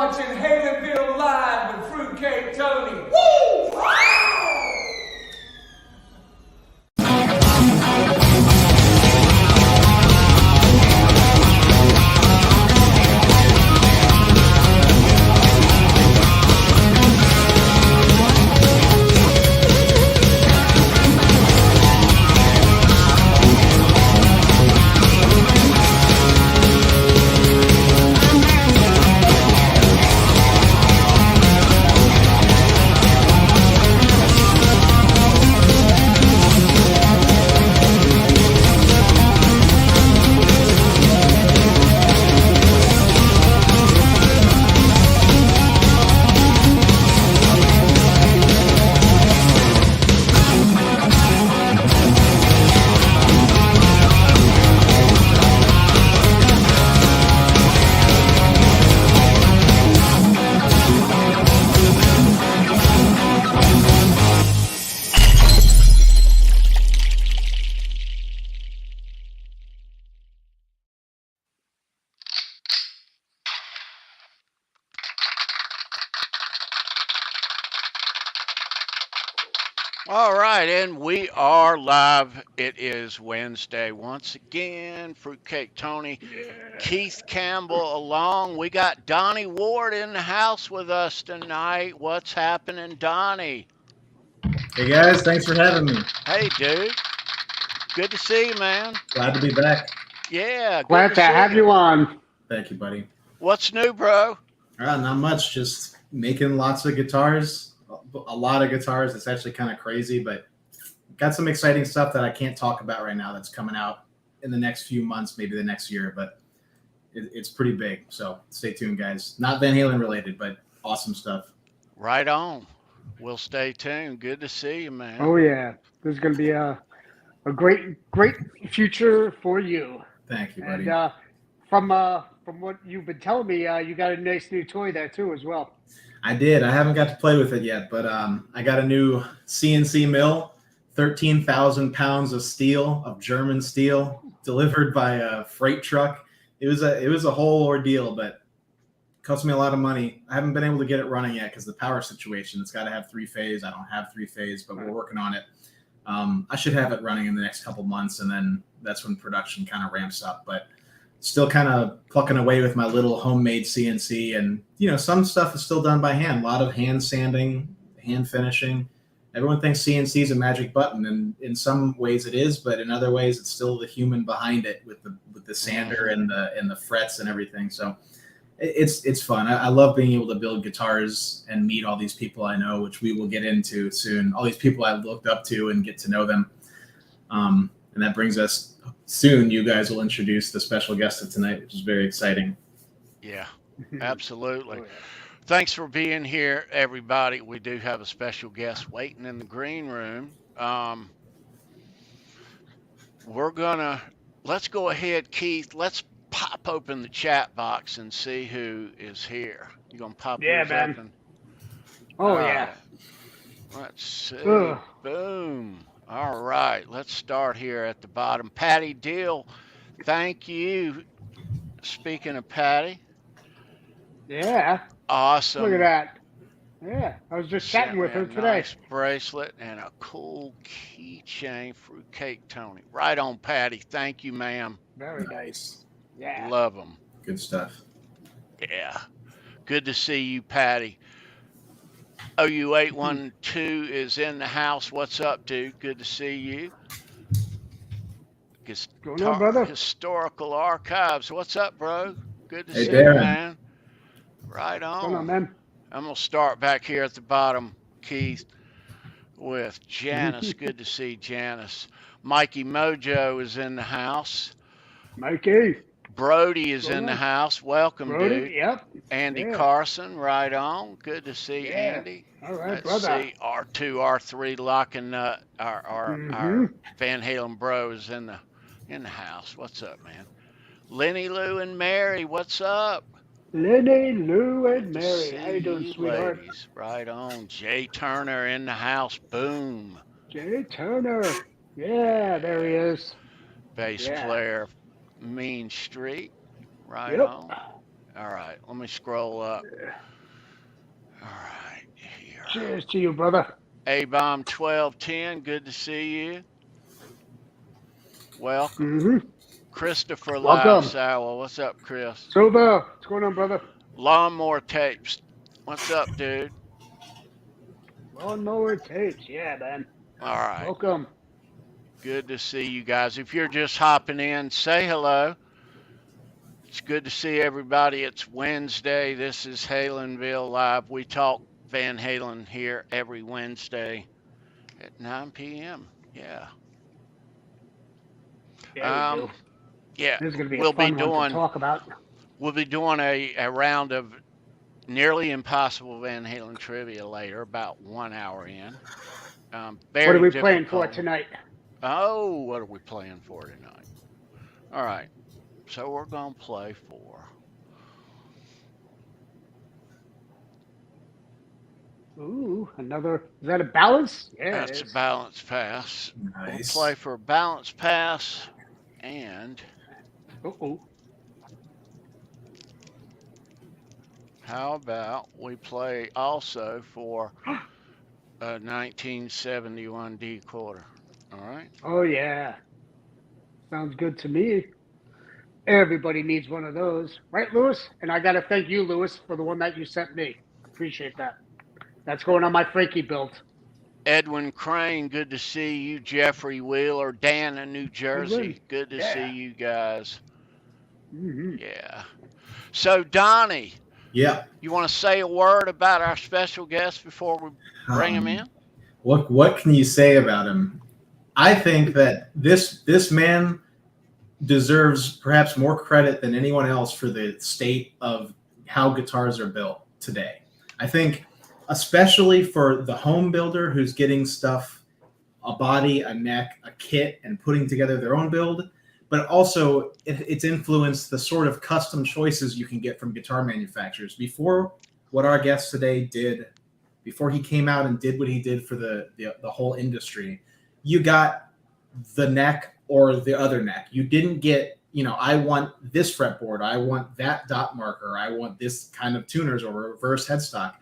watching HALENVILLE Live with Fruitcake Tony. Woo! All right, and we are live. It is Wednesday once again. Fruitcake Tony, Keith Campbell along. We got Donny Ward in the house with us tonight. What's happening, Donny? Hey guys, thanks for having me. Hey, dude. Good to see you, man. Glad to be back. Yeah, glad to have you on. Thank you, buddy. What's new, bro? Not much. Just making lots of guitars. A lot of guitars. It's actually kind of crazy, but got some exciting stuff that I can't talk about right now that's coming out in the next few months, maybe the next year, but it's pretty big. So stay tuned, guys. Not Van Halen related, but awesome stuff. Right on. We'll stay tuned. Good to see you, man. Oh, yeah. There's going to be a great future for you. Thank you, buddy. And from what you've been telling me, you got a nice new toy there, too, as well. I did. I haven't got to play with it yet, but I got a new CNC mill, 13,000 pounds of steel, of German steel, delivered by a freight truck. It was a whole ordeal, but it cost me a lot of money. I haven't been able to get it running yet because the power situation. It's got to have 3-phase. I don't have 3-phase, but we're working on it. I should have it running in the next couple months, and then that's when production kind of ramps up. But still kind of plucking away with my little homemade CNC, and some stuff is still done by hand. A lot of hand sanding, hand finishing. Everyone thinks CNC is a magic button, and in some ways it is, but in other ways it's still the human behind it with the sander and the frets and everything. So it's fun. I love being able to build guitars and meet all these people I know, which we will get into soon. All these people I've looked up to and get to know them. And that brings us soon. You guys will introduce the special guest of tonight, which is very exciting. Yeah, absolutely. Thanks for being here, everybody. We do have a special guest waiting in the green room. Let's go ahead, Keith. Let's pop open the chat box and see who is here. You gonna pop yours open? Oh, yeah. Let's see. Boom. All right, let's start here at the bottom. Patty Deal, thank you. Speaking of Patty. Yeah. Awesome. Look at that. Yeah, I was just chatting with her today. Nice bracelet and a cool keychain. Fruitcake Tony. Right on, Patty. Thank you, ma'am. Very nice. Yeah. Love them. Good stuff. Yeah. Good to see you, Patty. OU812 is in the house. What's up, dude? Good to see you. Going on, brother? Historical Archives. What's up, bro? Good to see Darren. you, man. Right on. Going on, man? I'm going to start back here at the bottom, Keith, with Janice. Good to see Janice. Mikey Mojo is in the house. Mikey. Brody is in the house. Welcome, Brody, dude. Yep. Andy Carson, right on. Good to see Andy. All right, Let's brother. see, R2, R3, Locking Nut, our Van Halen bros in the house. What's up, man? Lenny, Lou, and Mary, what's up? Lenny, Lou, and Good to Mary. see How you doing, you sweetheart? ladies. Right on. Jay Turner in the house. Boom. Jay Turner. Yeah, there he is. Bass player, Mean Street. Right Yep. on. All right, let me scroll up. All right, here. Cheers to you, brother. A-Bomb 1210, good to see you. Welcome. Mm-hmm. Christopher Live Welcome. Sour, what's up, Chris? Silva, what's going on, brother? Lawnmower Tapes, what's up, dude? Lawnmower tapes, yeah, man. All right, Welcome. good to see you guys. If you're just hopping in, say hello. It's good to see everybody. It's Wednesday. This is HALENVILLE Live. We talk Van Halen here every Wednesday at 9 p.m. Yeah. Yeah, we do. Yeah. This is going to be We'll a fun be one doing to talk about. We'll be doing a round of nearly Impossible Van Halen trivia later, about 1 hour in. Very What are we difficult. playing for tonight? Oh, what are we playing for tonight? All right. So we're going to play for. Ooh, another. Is that a balance? Yeah, That's it a is. balance pass. Nice. We'll play for a balance pass and Uh-oh. how about we play also for a 1971 D quarter? All right. Oh, yeah. Sounds good to me. Everybody needs one of those. Right, Lewis? And I got to thank you, Lewis, for the one that you sent me. Appreciate that. That's going on my Frankie build. Edwin Crane, good to see you. Jeffrey Wheeler, Dan in New Jersey, good to see you guys. Mm-hmm. Yeah. So, Donny, Yeah. you want to say a word about our special guest before we bring him in? What can you say about him? I think that this man deserves perhaps more credit than anyone else for the state of how guitars are built today. I think especially for the home builder who's getting stuff, a body, a neck, a kit, and putting together their own build, but also it's influenced the sort of custom choices you can get from guitar manufacturers. Before what our guest today did, before he came out and did what he did for the whole industry, you got the neck or the other neck. You didn't get, I want this fretboard, I want that dot marker, I want this kind of tuners or reverse headstock.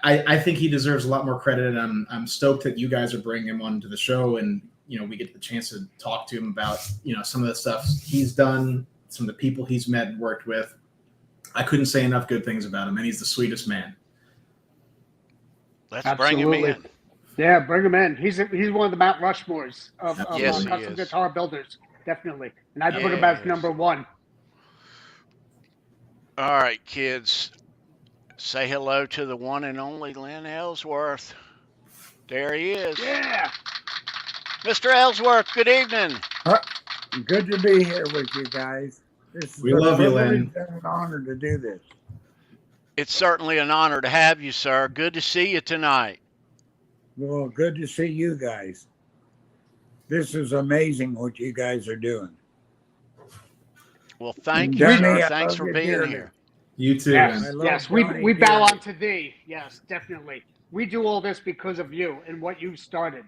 I think he deserves a lot more credit, and I'm stoked that you guys are bringing him onto the show, and we get the chance to talk to him about some of the stuff he's done, some of the people he's met and worked with. I couldn't say enough good things about him, and he's the sweetest man. Let's bring him in. Yeah, bring him in. He's one of the Mount Rushmores of Yes, custom guitar builders, definitely. And I put him as number one. All right, kids. Say hello to the one and only Lynn Ellsworth. There he is. Yeah. Mr. Ellsworth, good evening. Good to be here with you guys. We love you, Lynn. It's an honor to do this. It's certainly an honor to have you, sir. Good to see you tonight. Well, good to see you guys. This is amazing what you guys are doing. Well, thank you, Donny, sir. I Thanks love for you being dearly. here. You too, Yes, man. yes. Donny We bow dearly. on to thee. Yes, definitely. We do all this because of you and what you started.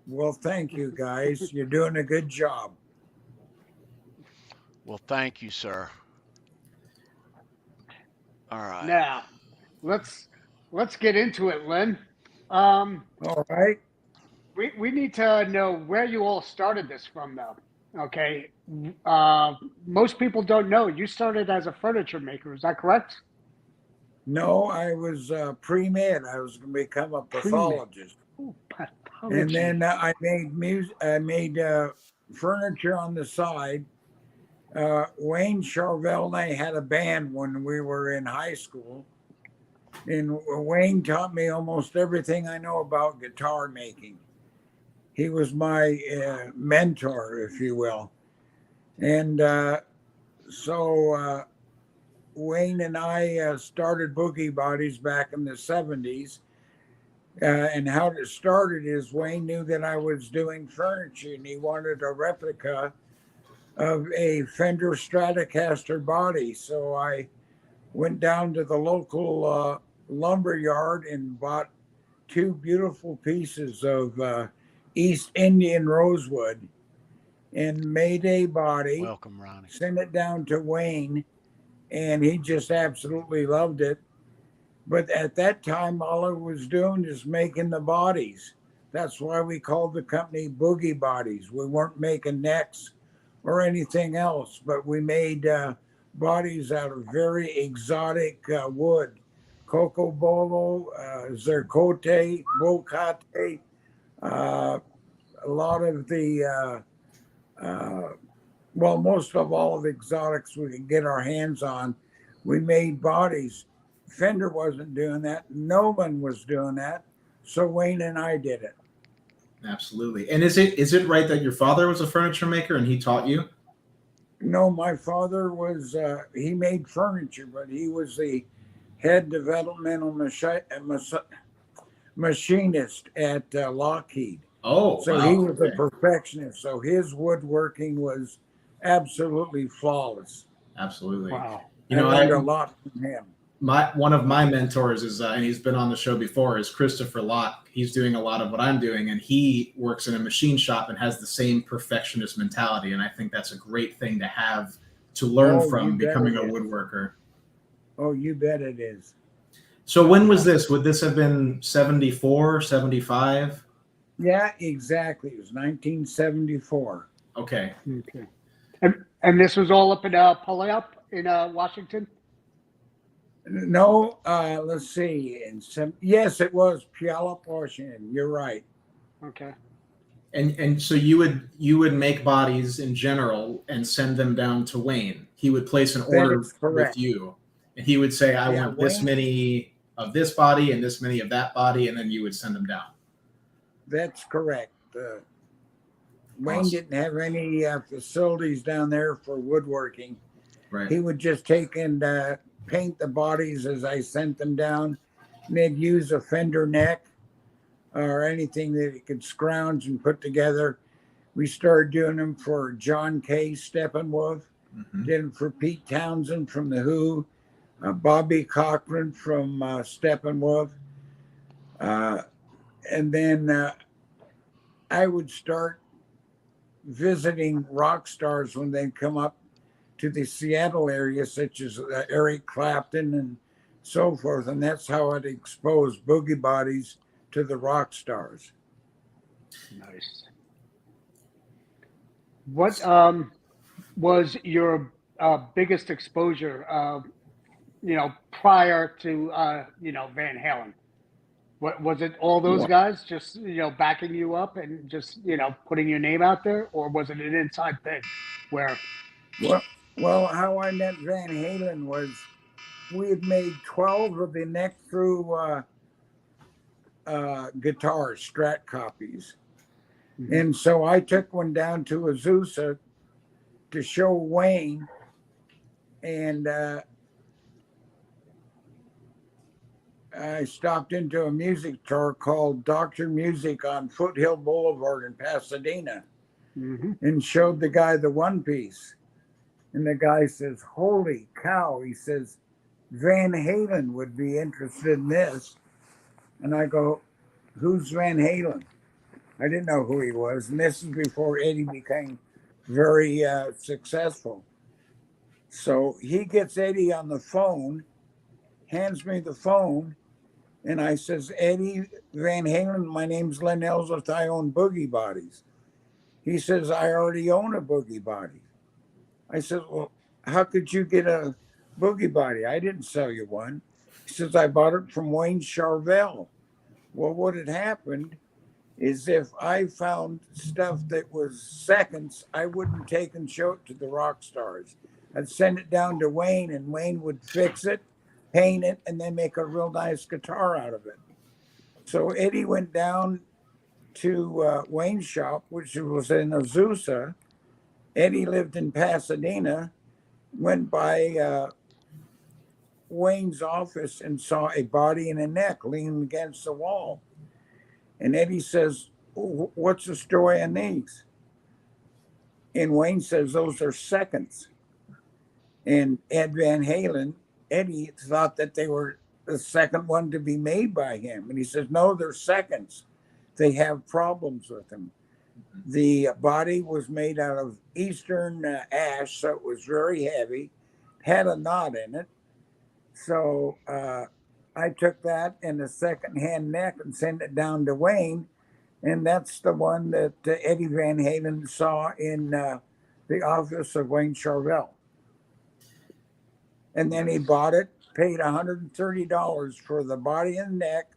Well, thank you guys. You're doing a good job. Well, thank you, sir. All right. Now, let's get into it, Lynn. All right. We need to know where you all started this from, though. Okay. Most people don't know you started as a furniture maker. Is that correct? No, I was pre-med. I was going to become a pathologist. Ooh, And then I made music. I made furniture on the side. Wayne Charvel and I had a band when we were in high school, and Wayne taught me almost everything I know about guitar making. He was my mentor, if you will. And so Wayne and I started Boogie Bodys back in the 70s. And how it started is Wayne knew that I was doing furniture, and he wanted a replica of a Fender Stratocaster body. So I went down to the local lumber yard and bought two beautiful pieces of East Indian rosewood and made a body. Welcome, Ronnie. Sent it down to Wayne, and he just absolutely loved it. But at that time, all I was doing is making the bodies. That's why we called the company Boogie Bodys. We weren't making necks or anything else, but we made bodies out of very exotic wood. Coco bolo, zircote, bocate, a lot of the, well, most of all the exotics we could get our hands on. We made bodies. Fender wasn't doing that. No one was doing that. So Wayne and I did it. Absolutely. And is it right that your father was a furniture maker and he taught you? No, my father was, he made furniture, but he was the head developmental machinist at Lockheed. Oh, so wow. He was a perfectionist. So his woodworking was absolutely flawless. Absolutely. Wow. You know, I learned a lot from him. One of my mentors is, and he's been on the show before, is Christopher Lott. He's doing a lot of what I'm doing, and he works in a machine shop and has the same perfectionist mentality. And I think that's a great thing to have to learn from becoming a woodworker. Oh, you bet it is. So when was this? Would this have been 74, 75? Yeah, exactly. It was 1974. Okay. Okay. And this was all up in Puyallup in Washington? No, let's see. Yes, it was Puyallup, Washington. You're right. Okay. And so you would make bodies in general and send them down to Wayne. He would place an order with you, and he would say, "I want this many of this body and this many of that body," and then you would send them down. That's correct. Wayne didn't have any facilities down there for woodworking. Right. He would just take and paint the bodies as I sent them down, and they'd use a fender neck or anything that he could scrounge and put together. We started doing them for John K. Steppenwolf, did them for Pete Townsend from The Who, Bobby Cochran from Steppenwolf, and then I would start visiting rock stars when they'd come up to the Seattle area, such as Eric Clapton and so forth. And that's how I'd expose Boogie Bodys to the rock stars. Nice. What was your biggest exposure, prior to, Van Halen? What was it? All those guys just, backing you up and just, putting your name out there? Or was it an inside thing where... Well, how I met Van Halen was we had made 12 of the neck through guitars, Strat copies. And so I took one down to Azusa to show Wayne, and I stopped into a music store called Dr. Music on Foothill Boulevard in Pasadena and showed the guy the one piece. And the guy says, "Holy cow," he says, "Van Halen would be interested in this." And I go, "Who's Van Halen?" I didn't know who he was. And this is before Eddie became very successful. So he gets Eddie on the phone, hands me the phone, and I says, "Eddie Van Halen, my name's Lynn Ellsworth. I own Boogie Bodys." He says, "I already own a Boogie Body." I said, "Well, how could you get a Boogie Body? I didn't sell you one." He says, "I bought it from Wayne Charvel." Well, what had happened is if I found stuff that was seconds, I wouldn't take and show it to the rock stars. I'd send it down to Wayne, and Wayne would fix it, paint it, and then make a real nice guitar out of it. So Eddie went down to Wayne's shop, which was in Azusa. Eddie lived in Pasadena, went by Wayne's office and saw a body and a neck leaning against the wall. And Eddie says, "What's the story on these?" And Wayne says, "Those are seconds." And Ed Van Halen, Eddie thought that they were the second one to be made by him. And he says, "No, they're seconds. They have problems with them." The body was made out of Eastern ash, so it was very heavy. had a knot in it. So I took that in a second-hand neck and sent it down to Wayne, and that's the one that Eddie Van Halen saw in the office of Wayne Charvel. And then he bought it, paid $130 for the body and neck,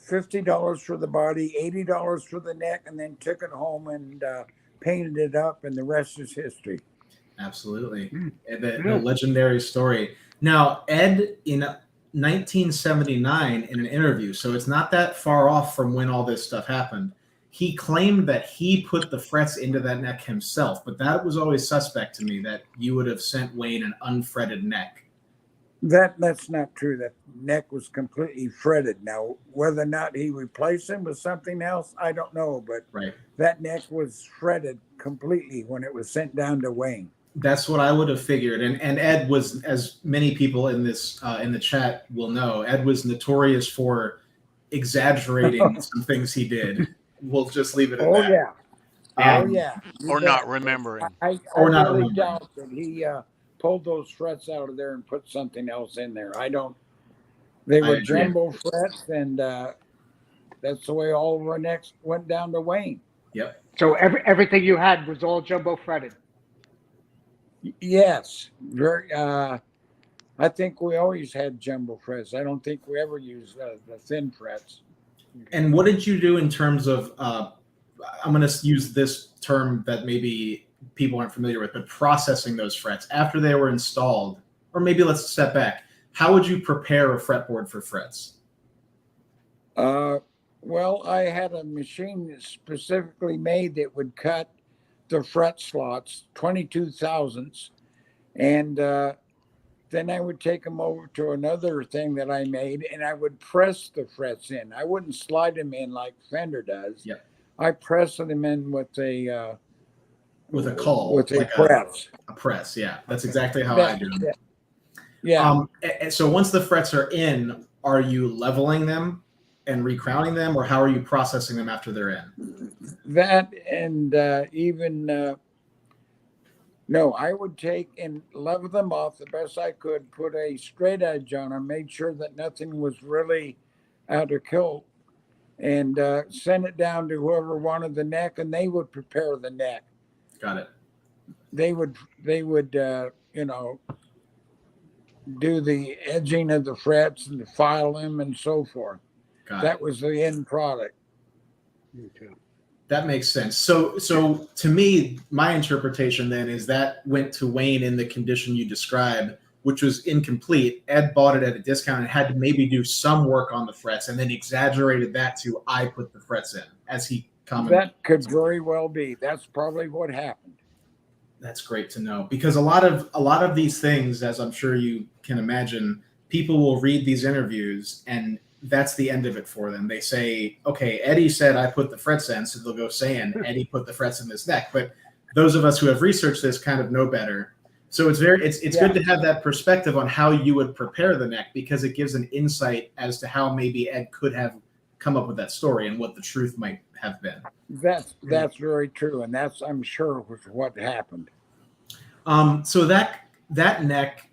$50 for the body, $80 for the neck, and then took it home and painted it up, and the rest is history. Absolutely. The legendary story. Now, Ed, in 1979, in an interview, so it's not that far off from when all this stuff happened, he claimed that he put the frets into that neck himself, but that was always suspect to me, that you would have sent Wayne an unfretted neck. That's not true. That neck was completely fretted. Now, whether or not he replaced him with something else, I don't know, but Right. that neck was fretted completely when it was sent down to Wayne. That's what I would have figured. And Ed was, as many people in this in the chat will know, Ed was notorious for exaggerating some things he did. We'll just leave it at that. Yeah. Um, Oh yeah. Or not remembering. I Or not really remembering. doubt that he pulled those frets out of there and put something else in there. I don't. They I were agree. jumbo frets, and that's the way all of our necks went down to Wayne. Yep. So everything you had was all jumbo fretted. Yes, very. I think we always had jumbo frets. I don't think we ever used the thin frets. And what did you do in terms of, I'm going to use this term that maybe people aren't familiar with, but processing those frets after they were installed, or maybe let's step back. How would you prepare a fretboard for frets? Well, I had a machine specifically made that would cut the fret slots, 22 thousandths, and then I would take them over to another thing that I made, and I would press the frets in. I wouldn't slide them in like Fender does. Yep. I pressed them in with a caul, with a like press. A press, yeah. That's exactly how I do them. Yeah. And so once the frets are in, are you leveling them and recrowning them, or how are you processing them after they're in? That and even no, I would take and level them off the best I could, put a straight edge on them, made sure that nothing was really out of kilt, and send it down to whoever wanted the neck, and they would prepare the neck. Got it. They would do the edging of the frets and file them and so forth. That was the end product. Okay. That makes sense. So to me, my interpretation then is that went to Wayne in the condition you described, which was incomplete. Ed bought it at a discount and had to maybe do some work on the frets, and then exaggerated that to I put the frets in, as he commented. That could very well be. That's probably what happened. That's great to know, because a lot of these things, as I'm sure you can imagine, people will read these interviews and that's the end of it for them. They say, okay, Eddie said I put the frets in, so they'll go saying Eddie put the frets in his neck. But those of us who have researched this kind of know better. So it's good to have that perspective on how you would prepare the neck, because it gives an insight as to how maybe Ed could have come up with that story and what the truth might have been. That's very true, and that's, I'm sure, was what happened. So that neck,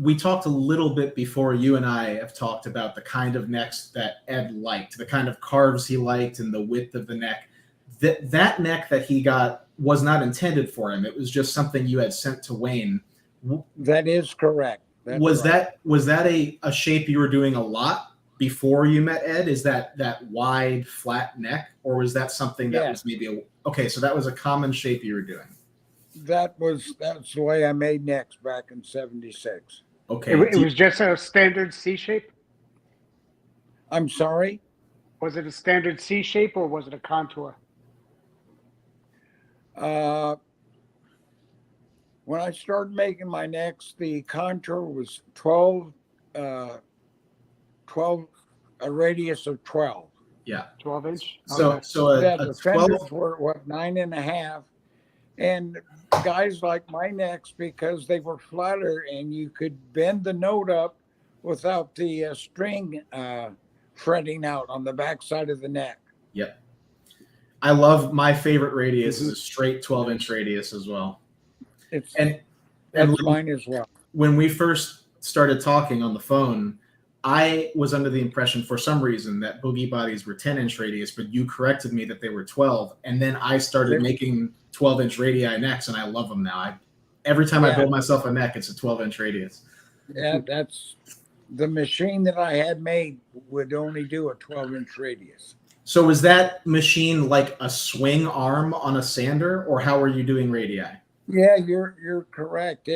we talked a little bit before. You and I have talked about the kind of necks that Ed liked, the kind of carves he liked, and the width of the neck. That neck that he got was not intended for him. It was just something you had sent to Wayne. That is correct. Was that a shape you were doing a lot before you met Ed? Is that wide, flat neck, or was that something that was maybe okay? So that was a common shape you were doing. That's the way I made necks back in '76. Okay. It was just a standard C shape? I'm sorry? Was it a standard C shape or was it a contour? When I started making my necks, the contour was 12, a radius of 12. Yeah. 12 inch? So The a 12. fenders were, 9.5. And guys like my necks, because they were flatter and you could bend the note up without the string fretting out on the back side of the neck. Yep. I love, my favorite radius is a straight 12-inch radius as well. That's And mine as well. when we first started talking on the phone, I was under the impression for some reason that Boogie Bodys were 10-inch radius, but you corrected me that they were 12. And then I started making 12-inch radii necks, and I love them now. Every time I build myself a neck, it's a 12-inch radius. Yeah, that's the machine that I had made would only do a 12-inch radius. So was that machine like a swing arm on a sander, or how are you doing radii? Yeah, you're correct.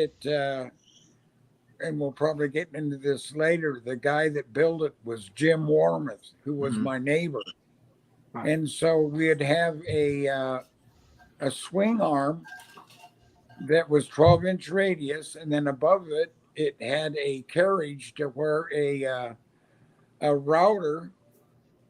And we'll probably get into this later. The guy that built it was Jim Warmouth, who was my neighbor. And so we'd have a swing arm that was 12-inch radius, and then above it, it had a carriage to where a router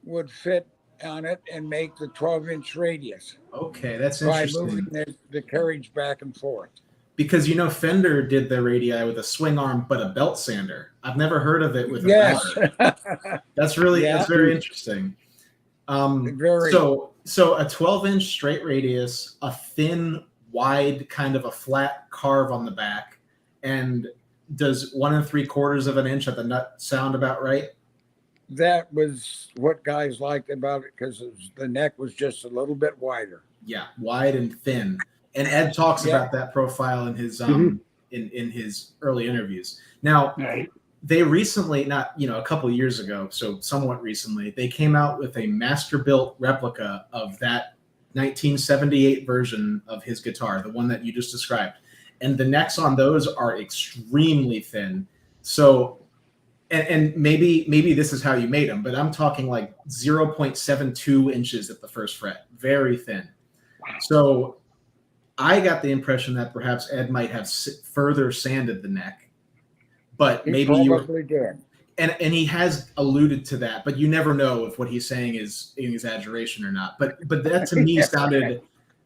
would fit on it and make the 12-inch radius. Okay, that's interesting. By moving the carriage back and forth. Because, Fender did their radii with a swing arm, but a belt sander. I've never heard of it with a router. That's very interesting. So a 12-inch straight radius, a thin, wide, kind of a flat carve on the back, and does 1 3/4 of an inch at the nut sound about right? That was what guys liked about it, because the neck was just a little bit wider. Yeah, wide and thin. And Ed talks about that profile in his in his early interviews. Now, they recently, not a couple of years ago, so somewhat recently, they came out with a master-built replica of that 1978 version of his guitar, the one that you just described. And the necks on those are extremely thin. So, and maybe this is how you made them, but I'm talking like 0.72 inches at the first fret, very thin. So I got the impression that perhaps Ed might have further sanded the neck, but He maybe probably did. And he has alluded to that, but you never know if what he's saying is an exaggeration or not. But that to me sounded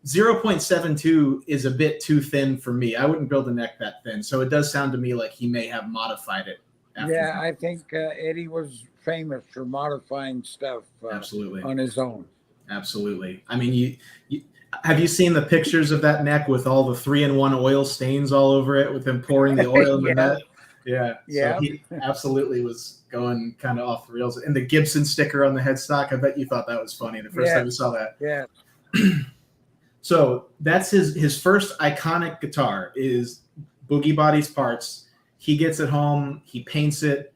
0.72 is a bit too thin for me. I wouldn't build a neck that thin, so it does sound to me like he may have modified it. I think Eddie was famous for modifying stuff absolutely on his own. Absolutely. I mean, you have you seen the pictures of that neck with all the 3-in-1 oil stains all over it, with him pouring the oil in the net? Yeah. So he absolutely was going kind of off the rails. And the Gibson sticker on the headstock, I bet you thought that was funny the first time you saw that. Yeah. So that's his first iconic guitar is Boogie Bodys parts. He gets it home. He paints it.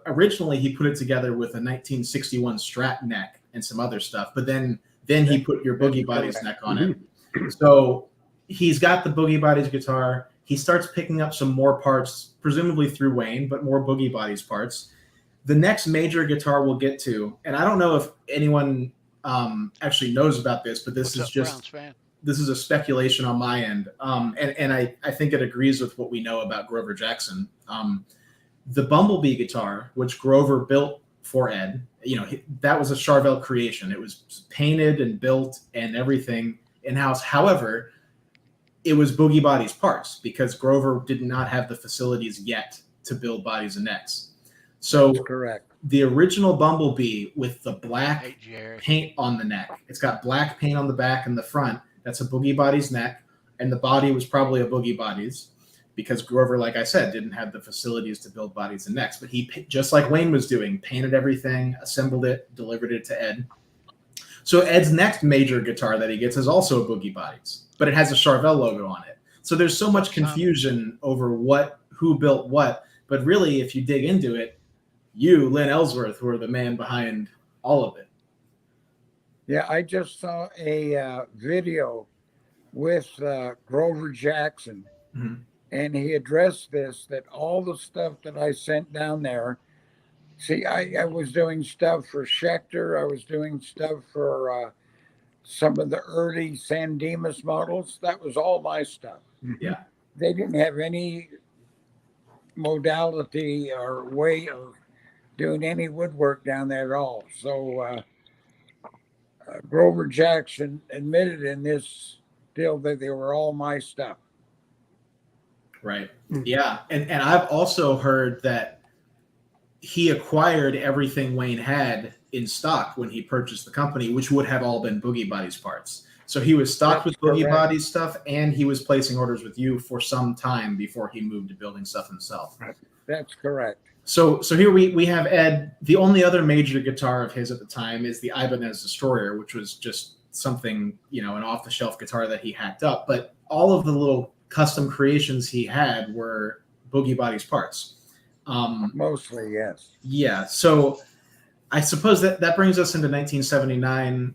Originally he put it together with a 1961 Strat neck and some other stuff, but then he put your Boogie Bodys neck on it. So he's got the Boogie Bodys guitar. He starts picking up some more parts, presumably through Wayne, but more Boogie Bodys parts. The next major guitar we'll get to, and I don't know if anyone actually knows about this, but this is a speculation on my end, and I think it agrees with what we know about Grover Jackson. The Bumblebee guitar, which Grover built for Ed, that was a Charvel creation. It was painted and built and everything in-house. However, it was Boogie Bodys parts because Grover did not have the facilities yet to build bodies and necks. So that's correct. The original Bumblebee with the black paint on the neck, it's got black paint on the back and the front. That's a Boogie Bodys neck, and the body was probably a Boogie Bodys because Grover, like I said, didn't have the facilities to build bodies and necks. But he, just like Wayne was doing, painted everything, assembled it, delivered it to Ed. So Ed's next major guitar that he gets is also a Boogie Bodys, but it has a Charvel logo on it. So there's so much confusion over who built what. But really, if you dig into it, you, Lynn Ellsworth, were the man behind all of it. Yeah, I just saw a video with Grover Jackson, and he addressed this, that all the stuff that I sent down there, see, I was doing stuff for Schecter, I was doing stuff for some of the early San Dimas models. That was all my stuff. Yeah. They didn't have any modality or way of doing any woodwork down there at all. So Grover Jackson admitted in this deal that they were all my stuff. Right. Yeah. And I've also heard that he acquired everything Wayne had in stock when he purchased the company, which would have all been Boogie Bodys parts. So he was stocked That's with Boogie correct. Bodys stuff, and he was placing orders with you for some time before he moved to building stuff himself. That's correct. So here we have Ed. The only other major guitar of his at the time is the Ibanez Destroyer, which was just something, an off-the-shelf guitar that he hacked up. But all of the little custom creations he had were Boogie Bodys parts. Mostly, yes. Yeah. So I suppose that brings us into 1979.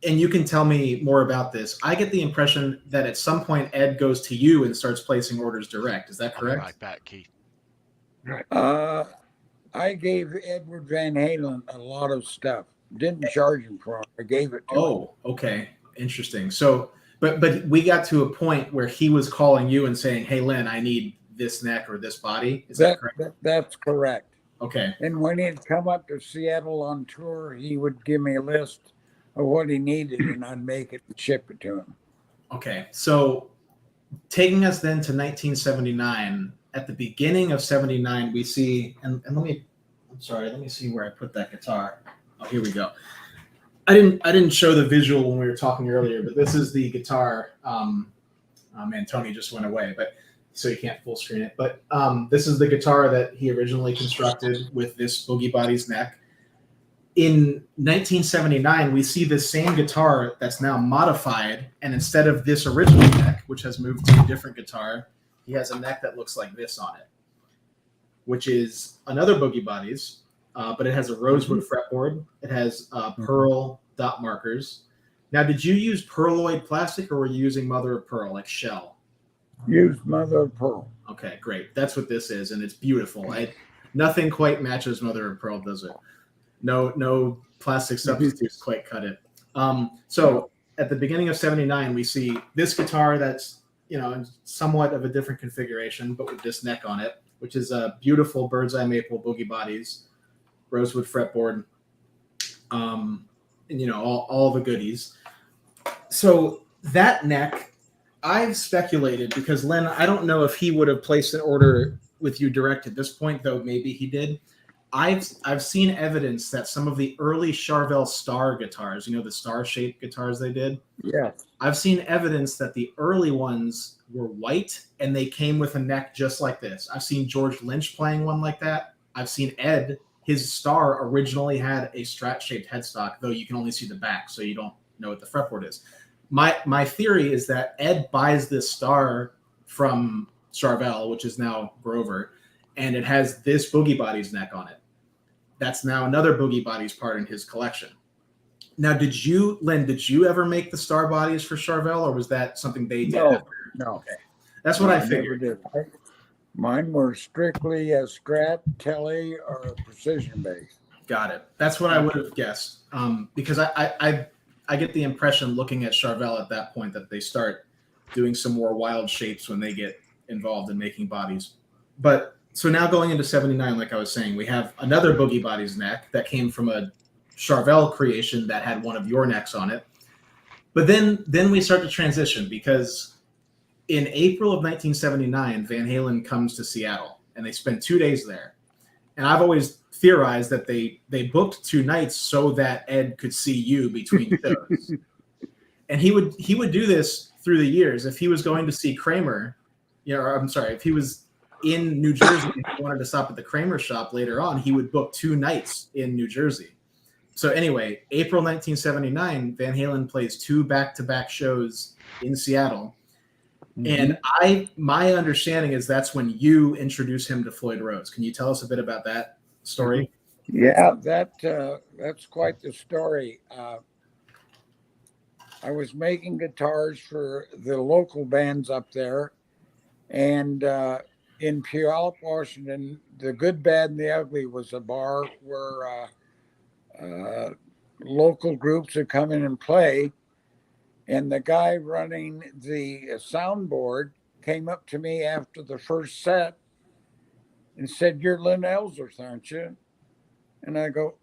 And you can tell me more about this. I get the impression that at some point Ed goes to you and starts placing orders direct. Is that correct? Right back, Keith. I gave Edward Van Halen a lot of stuff. Didn't charge him for it. I gave it to him. Oh, okay. Interesting. So, but we got to a point where he was calling you and saying, "Hey, Lynn, I need this neck or this body." Is that correct? That's correct. Okay. And when he'd come up to Seattle on tour, he would give me a list of what he needed, and I'd make it and ship it to him. Okay. So taking us then to 1979, at the beginning of 79, we see, and let me see where I put that guitar. Oh, here we go. I didn't show the visual when we were talking earlier, but this is the guitar. Man, Tony just went away, but so you can't full screen it. But this is the guitar that he originally constructed with this Boogie Bodys neck. In 1979, we see this same guitar that's now modified, and instead of this original neck, which has moved to a different guitar, he has a neck that looks like this on it, which is another Boogie Bodys, but it has a rosewood fretboard. It has pearl dot markers. Now, did you use pearloid plastic, or were you using mother of pearl, like shell? Used mother of pearl. Okay, great. That's what this is, and it's beautiful. Nothing quite matches mother of pearl, does it? No plastic substitutes quite cut it. So at the beginning of 79, we see this guitar that's, somewhat of a different configuration, but with this neck on it, which is a beautiful bird's eye maple Boogie Bodys, rosewood fretboard, and, all the goodies. So that neck, I've speculated, because Lynn, I don't know if he would have placed an order with you direct at this point, though maybe he did. I've seen evidence that some of the early Charvel Star guitars, the star-shaped guitars they did. Yeah. I've seen evidence that the early ones were white and they came with a neck just like this. I've seen George Lynch playing one like that. I've seen Ed, his Star originally had a Strat-shaped headstock, though you can only see the back, so you don't know what the fretboard is. My theory is that Ed buys this Star from Charvel, which is now Grover, and it has this Boogie Bodys neck on it. That's now another Boogie Bodys part in his collection. Now, Lynn, did you ever make the Star bodies for Charvel, or was that something they did? No. Okay. That's what I figured. Never did. Mine were strictly a Strat, Tele, or precision base. Got it. That's what I would have guessed. Because I get the impression, looking at Charvel at that point, that they start doing some more wild shapes when they get involved in making bodies. But so now going into 79, like I was saying, we have another Boogie Bodys neck that came from a Charvel creation that had one of your necks on it. But then we start to transition, because in April of 1979, Van Halen comes to Seattle, and they spend 2 days there. And I've always theorized that they booked 2 nights so that Ed could see you between shows. And he would do this through the years. If he was going to see Kramer, if he was in New Jersey and he wanted to stop at the Kramer shop later on, he would book 2 nights in New Jersey. So anyway, April 1979, Van Halen plays 2 back-to-back shows in Seattle. And my understanding is that's when you introduce him to Floyd Rose. Can you tell us a bit about that story? Yeah, that's quite the story. I was making guitars for the local bands up there, and in Puyallup, Washington, the Good, Bad, and the Ugly was a bar where local groups would come in and play. And the guy running the soundboard came up to me after the first set and said, "You're Lynn Ellsworth, aren't you?" And I go,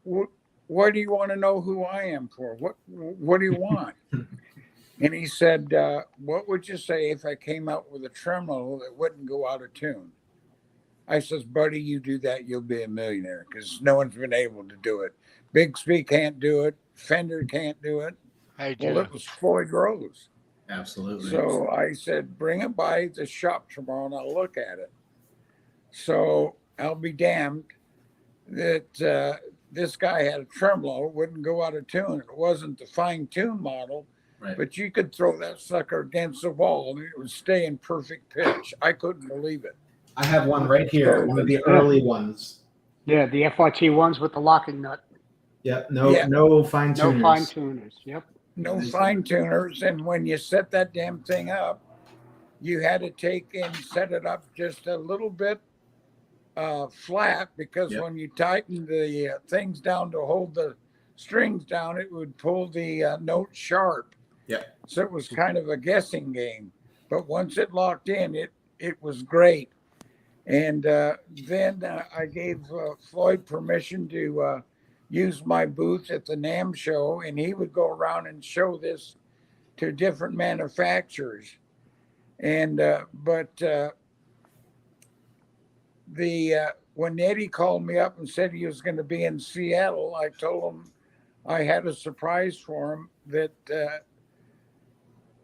"What do you want to know who I am for? What do you want?" And he said, "What would you say if I came out with a tremolo that wouldn't go out of tune?" I says, buddy, you do that, you'll be a millionaire, because no one's been able to do it. Bixby can't do it. Fender can't do it. Hey, Well, Joe. it was Floyd Rose. Absolutely. So I said, bring it by the shop tomorrow and I'll look at it. So I'll be damned that this guy had a tremolo, wouldn't go out of tune. It wasn't the fine tune model, Right. but you could throw that sucker against the wall and it would stay in perfect pitch. I couldn't believe it. I have one right here, one of the early ones. Yeah, the FRT ones with the locking nut. Yep. Yeah. No fine tuners. No fine tuners. Yep. No fine tuners. And when you set that damn thing up, you had to take and set it up just a little bit flat, because Yep. when you tighten the things down to hold the strings down, it would pull the note sharp. Yep. So it was kind of a guessing game. But once it locked in, it was great. And then I gave Floyd permission to use my booth at the NAMM show, and he would go around and show this to different manufacturers. And when Eddie called me up and said he was going to be in Seattle, I told him I had a surprise for him, that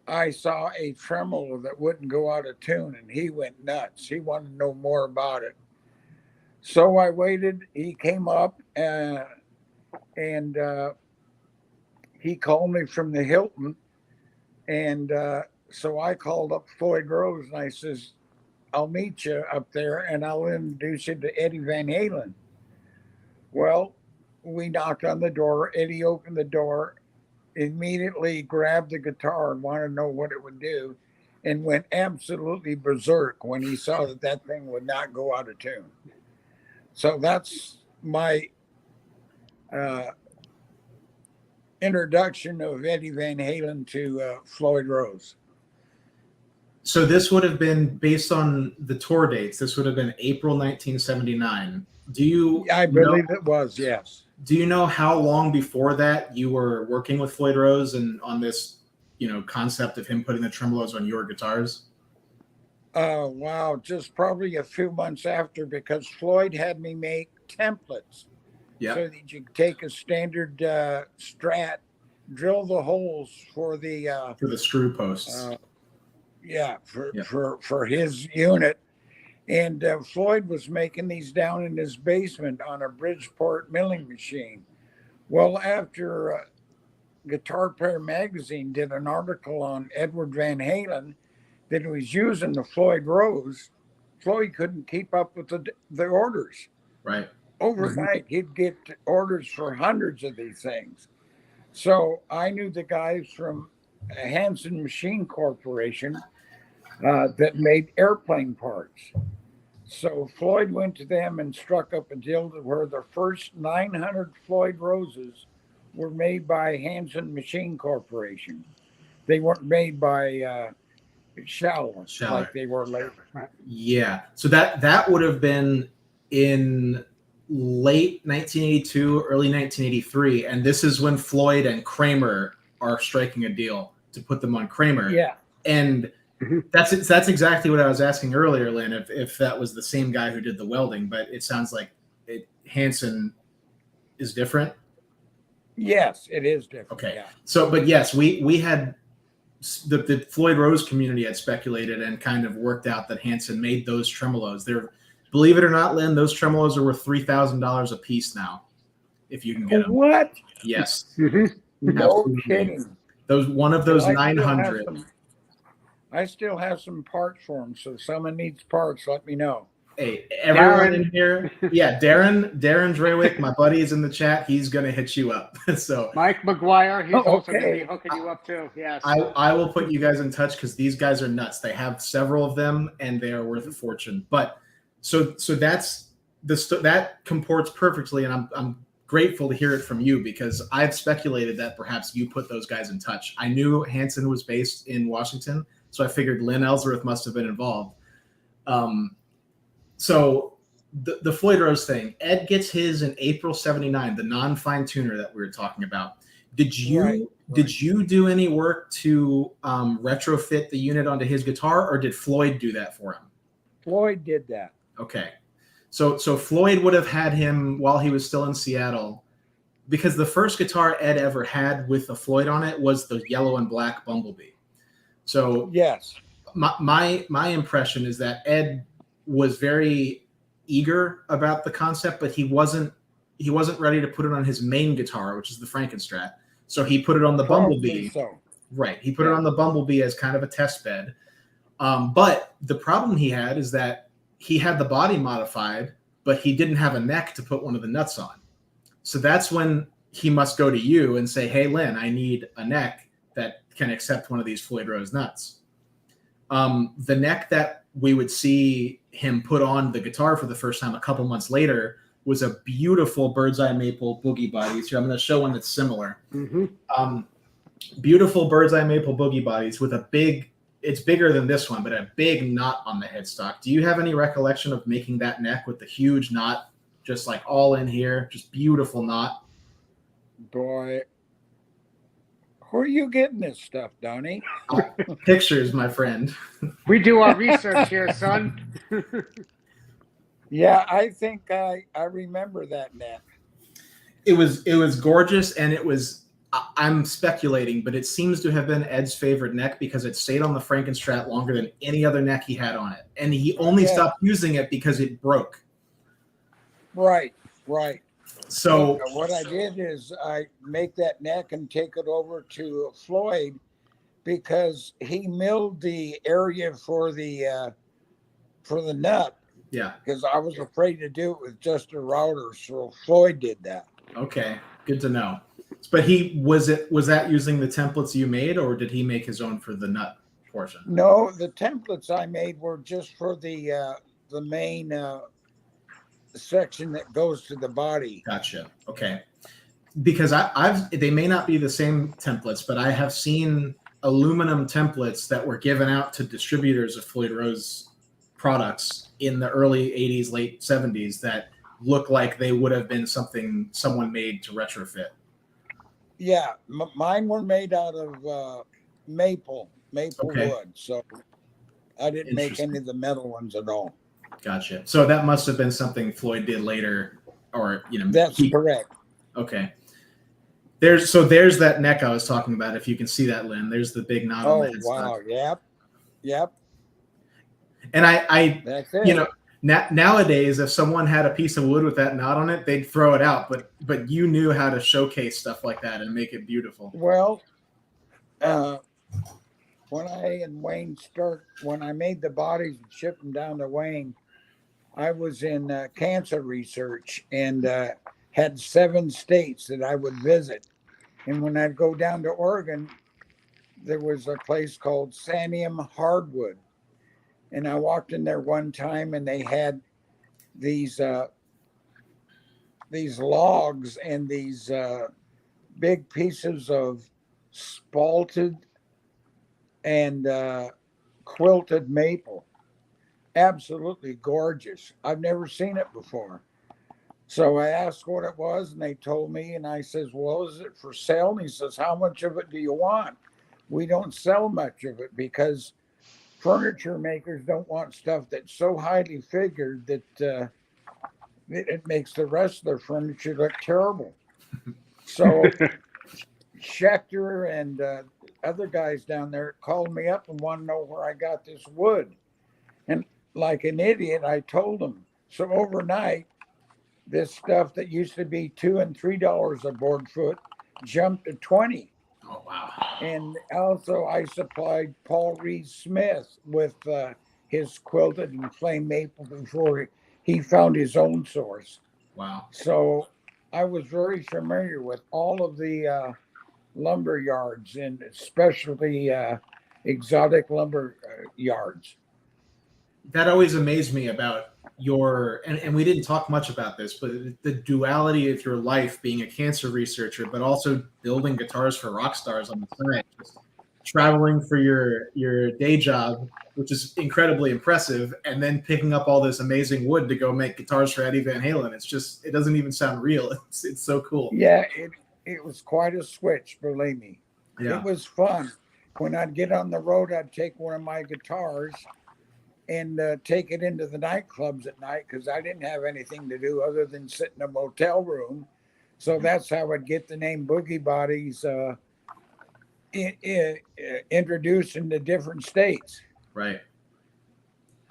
I saw a tremolo that wouldn't go out of tune, and he went nuts. He wanted to know more about it. So I waited. He came up and he called me from the Hilton. And so I called up Floyd Rose and I says, I'll meet you up there and I'll introduce you to Eddie Van Halen. Well, we knocked on the door. Eddie opened the door, immediately grabbed the guitar and wanted to know what it would do, and went absolutely berserk when he saw that that thing would not go out of tune. So that's my introduction of Eddie Van Halen to Floyd Rose. So this would have been based on the tour dates. This would have been April 1979. Do you? I believe it was, yes. Do you know how long before that you were working with Floyd Rose and on this, concept of him putting the tremolos on your guitars? Wow, just probably a few months after, because Floyd had me make templates. Yeah. So that you take a standard Strat, drill the holes for the screw posts. For his unit. And Floyd was making these down in his basement on a Bridgeport milling machine. Well, after Guitar Player magazine did an article on Edward Van Halen that was using the Floyd Rose, Floyd couldn't keep up with the orders. Right. Overnight, he'd get orders for hundreds of these things. So I knew the guys from Hanson Machine Corporation that made airplane parts. So Floyd went to them and struck up a deal where the first 900 Floyd Roses were made by Hanson Machine Corporation. They weren't made by Schaller like they were later. Yeah. So that would have been in late 1982, early 1983. And this is when Floyd and Kramer are striking a deal to put them on Kramer. Yeah. And that's exactly what I was asking earlier, Lynn, if that was the same guy who did the welding, but it sounds like Hanson is different. Yes, it is different. Okay. Yeah. So, but yes, we had the Floyd Rose community had speculated and kind of worked out that Hanson made those tremolos. Believe it or not, Lynn, those tremolos are worth $3,000 a piece now, if you can get them. What? Yes. No kidding. One of those 900. I still have some parts for them, so if someone needs parts, let me know. Hey, everyone in here. Yeah, Darren Draywick, my buddy, is in the chat. He's going to hit you up. So Mike McGuire, he's also going to be hooking you up too. Yes. I will put you guys in touch because these guys are nuts. They have several of them, and they are worth a fortune. But so that comports perfectly, and I'm grateful to hear it from you because I've speculated that perhaps you put those guys in touch. I knew Hanson was based in Washington, so I figured Lynn Ellsworth must have been involved. So the Floyd Rose thing, Ed gets his in April 79, the non-fine tuner that we were talking about. Did you do any work to retrofit the unit onto his guitar, or did Floyd do that for him? Floyd did that. Okay. So Floyd would have had him while he was still in Seattle, because the first guitar Ed ever had with the Floyd on it was the yellow and black Bumblebee. So Yes. My impression is that Ed was very eager about the concept, but he wasn't ready to put it on his main guitar, which is the Frankenstrat. So he put it on the Bumblebee. So. Right. He put it on the Bumblebee as kind of a test bed. But the problem he had is that he had the body modified, but he didn't have a neck to put one of the nuts on. So that's when he must go to you and say, hey, Lynn, I need a neck that can accept one of these Floyd Rose nuts. The neck that we would see him put on the guitar for the first time a couple months later was a beautiful bird's eye maple Boogie Bodys. Here, I'm going to show one that's similar. Mm-hmm. Beautiful bird's eye maple Boogie Bodys with a big, it's bigger than this one, but a big knot on the headstock. Do you have any recollection of making that neck with the huge knot, just like all in here, just beautiful knot? Boy, where are you getting this stuff, Donny? Pictures, my friend. We do our research here, son. Yeah, I think I remember that neck. It was gorgeous, and it was, I'm speculating, but it seems to have been Ed's favorite neck because it stayed on the Frankenstrat longer than any other neck he had on it. And he only stopped using it because it broke. Right. So what I did is I make that neck and take it over to Floyd because he milled the area for the nut. Yeah. Because I was afraid to do it with just a router, so Floyd did that. Okay, good to know. But was that using the templates you made, or did he make his own for the nut portion? No, the templates I made were just for the main section that goes to the body. Gotcha. Okay. Because they may not be the same templates, but I have seen aluminum templates that were given out to distributors of Floyd Rose products in the early 80s, late 70s that look like they would have been something someone made to retrofit. Yeah, mine were made out of maple wood, so I didn't make any of the metal ones at all. Gotcha. So that must have been something Floyd did later, or That's correct. Okay. There's that neck I was talking about. If you can see that, Lynn, there's the big knot on the headstock. Wow. Yep. And I That's it. Nowadays, if someone had a piece of wood with that knot on it, they'd throw it out. But you knew how to showcase stuff like that and make it beautiful. Well, when I and Wayne when I made the bodies and shipped them down to Wayne, I was in cancer research and had 7 states that I would visit. And when I'd go down to Oregon, there was a place called Sanium Hardwood. And I walked in there one time and they had these logs and these big pieces of spalted and quilted maple. Absolutely gorgeous. I've never seen it before. So I asked what it was and they told me, and I says, well, is it for sale? And he says, how much of it do you want? We don't sell much of it because furniture makers don't want stuff that's so highly figured that it makes the rest of their furniture look terrible. So Schechter and other guys down there called me up and want to know where I got this wood. And like an idiot, I told them. So overnight, this stuff that used to be $2 and $3 a board foot jumped to 20. Oh, wow. And also I supplied Paul Reed Smith with his quilted and flame maple before he found his own source. Wow. So I was very familiar with all of the lumber yards and especially exotic lumber yards. That always amazed me about and we didn't talk much about this, but the duality of your life being a cancer researcher, but also building guitars for rock stars on the side, just traveling for your day job, which is incredibly impressive, and then picking up all this amazing wood to go make guitars for Eddie Van Halen. It's just, it doesn't even sound real. It's so cool. Yeah, it was quite a switch, believe me. Yeah. It was fun. When I'd get on the road, I'd take one of my guitars and take it into the nightclubs at night because I didn't have anything to do other than sit in a motel room. So that's how I'd get the name Boogie Bodys introduced into different states. Right.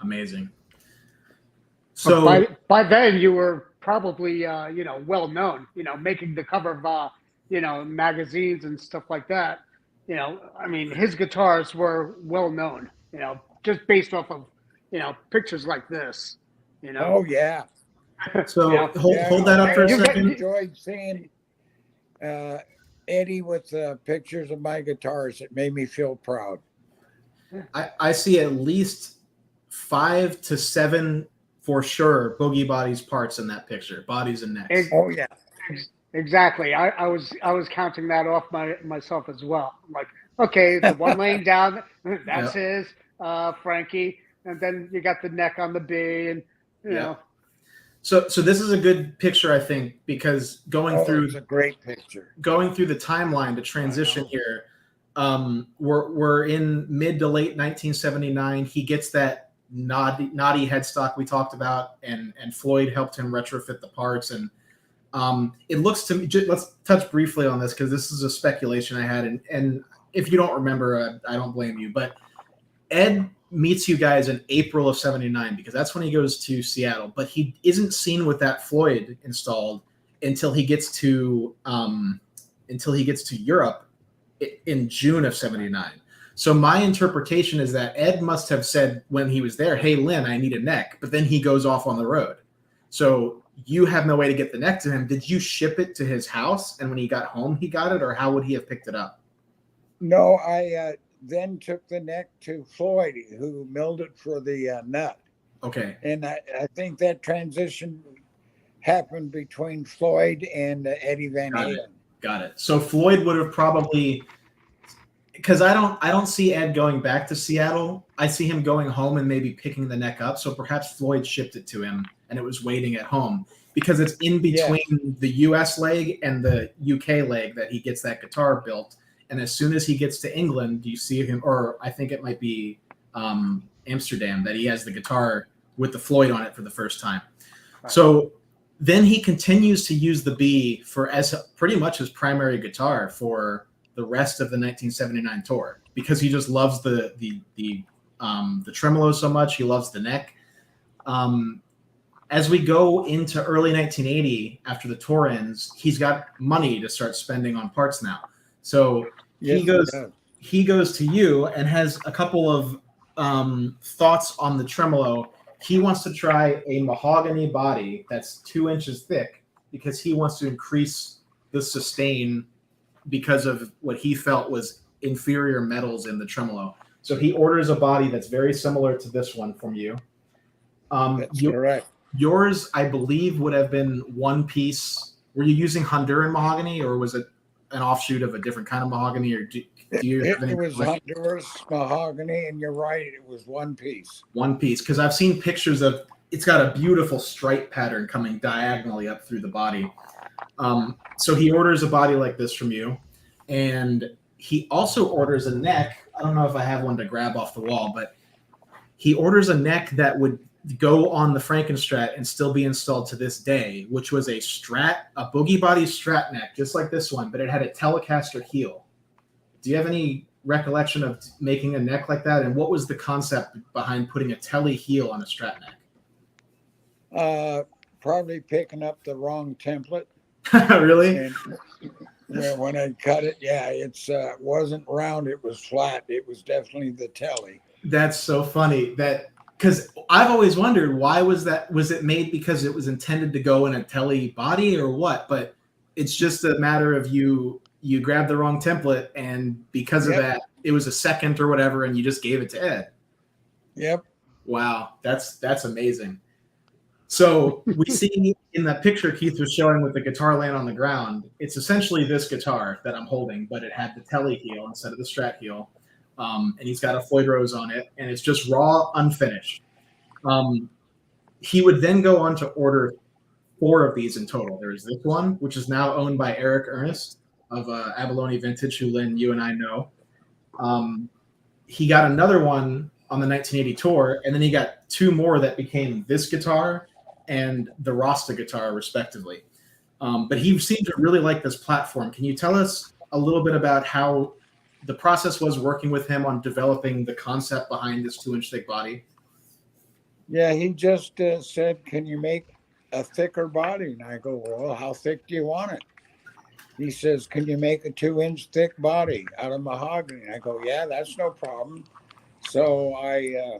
Amazing. So So by then you were probably well known, making the cover of magazines and stuff like that. I mean, his guitars were well known, just based off of pictures like this. Oh yeah. so Yeah. hold that up for a I second. enjoyed seeing Eddie with pictures of my guitars. It made me feel proud. I see at least 5 to 7 for sure Boogie Bodys parts in that picture, bodies and necks. Oh yeah. Exactly. I was counting that off myself as well. I'm like, okay, the one laying down, that's his, Frankie, and then you got the neck on the B, and you know. So this is a good picture, I think, because going through it's a great picture. Going through the timeline to transition here, we're in mid to late 1979. He gets that naughty headstock we talked about, and Floyd helped him retrofit the parts. And it looks to me, let's touch briefly on this because this is a speculation I had, and if you don't remember, I don't blame you. But Ed meets you guys in April of '79 because that's when he goes to Seattle, but he isn't seen with that Floyd installed until he gets to Europe in June of '79. So my interpretation is that Ed must have said when he was there, "Hey Lynn, I need a neck," but then he goes off on the road. So you have no way to get the neck to him. Did you ship it to his house, and when he got home he got it, or how would he have picked it up? No, I then took the neck to Floyd, who milled it for the nut. Okay. And I think that transition happened between Floyd and Eddie Van Halen. Got it. So Floyd would have probably, because I don't see Ed going back to Seattle. I see him going home and maybe picking the neck up. So perhaps Floyd shipped it to him and it was waiting at home because it's in between the US leg and the UK leg that he gets that guitar built. And as soon as he gets to England, you see him, or I think it might be Amsterdam, that he has the guitar with the Floyd on it for the first time. Right. So then he continues to use the B as pretty much his primary guitar for the rest of the 1979 tour because he just loves the tremolo so much. He loves the neck. As we go into early 1980, after the tour ends, he's got money to start spending on parts now. So he goes to you and has a couple of thoughts on the tremolo. He wants to try a mahogany body that's 2 inches thick because he wants to increase the sustain because of what he felt was inferior metals in the tremolo. So he orders a body that's very similar to this one from you. That's correct. Yours, I believe, would have been one piece. Were you using Honduran mahogany, or was it an offshoot of a different kind of mahogany? Or do you have any? It was Honduras mahogany, and you're right, it was one piece. One piece, because I've seen pictures of it's got a beautiful stripe pattern coming diagonally up through the body. So he orders a body like this from you, and he also orders a neck. I don't know if I have one to grab off the wall, but he orders a neck that would go on the Frankenstrat and still be installed to this day, which was a Boogie Bodys Strat neck, just like this one, but it had a Telecaster heel. Do you have any recollection of making a neck like that? And what was the concept behind putting a Tele heel on a Strat neck? Probably picking up the wrong template. Really? And, when I cut it, it wasn't round, it was flat. It was definitely the Tele. That's so funny because I've always wondered, why was that? Was it made because it was intended to go in a Tele body or what? But it's just a matter of you grabbed the wrong template, and because of that, it was a second or whatever, and you just gave it to Ed. Yep. Wow, that's amazing. So we see in that picture Keith was showing with the guitar laying on the ground, it's essentially this guitar that I'm holding, but it had the Tele heel instead of the Strat heel. And he's got a Floyd Rose on it, and it's just raw, unfinished. He would then go on to order 4 of these in total. There's this one, which is now owned by Eric Ernest of Abalone Vintage, who Lynn, you and I know. He got another one on the 1980 tour, and then he got 2 more that became this guitar and the Rasta guitar, respectively. But he seemed to really like this platform. Can you tell us a little bit about how the process was working with him on developing the concept behind this 2-inch thick body? Yeah, he just said, "Can you make a thicker body?" And I go, "Well, how thick do you want it?" He says, "Can you make a 2-inch thick body out of mahogany?" And I go, "Yeah, that's no problem." So I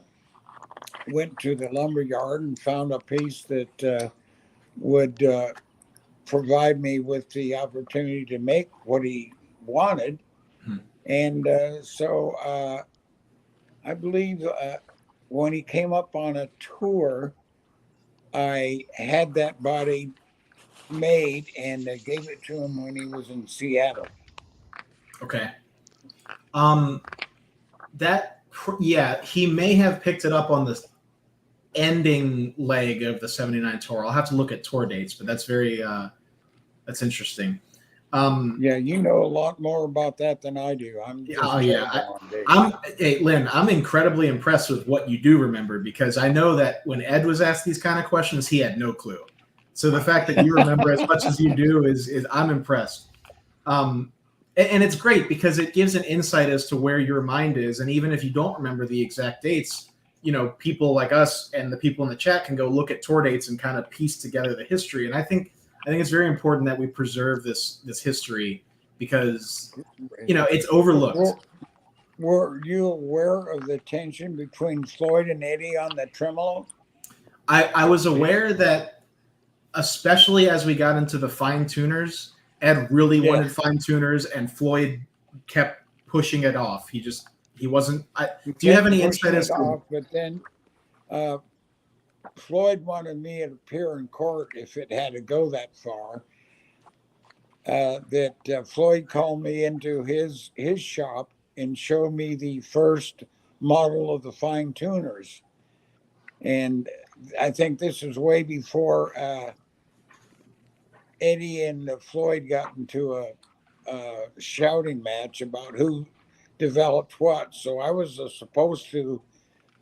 went to the lumber yard and found a piece that would provide me with the opportunity to make what he wanted. And so I believe when he came up on a tour, I had that body made and gave it to him when he was in Seattle. Okay. He may have picked it up on the ending leg of the 79 tour. I'll have to look at tour dates, but that's very that's interesting. Yeah, you know a lot more about that than I do. Hey, Lynn, I'm incredibly impressed with what you do remember, because I know that when Ed was asked these kind of questions, he had no clue. So the fact that you remember as much as you do is I'm impressed. And it's great because it gives an insight as to where your mind is. And even if you don't remember the exact dates, you know, people like us and the people in the chat can go look at tour dates and kind of piece together the history. And I think it's very important that we preserve this history, because, you know, it's overlooked. Were you aware of the tension between Floyd and Eddie on the tremolo? I was aware that, especially as we got into the fine tuners, Ed really wanted fine tuners, and Floyd kept pushing it off. He wasn't. Do you have any insight as to? But then Floyd wanted me to appear in court if it had to go that far. Floyd called me into his shop and showed me the first model of the fine tuners, and I think this was way before Eddie and Floyd got into a shouting match about who developed what. So I was supposed to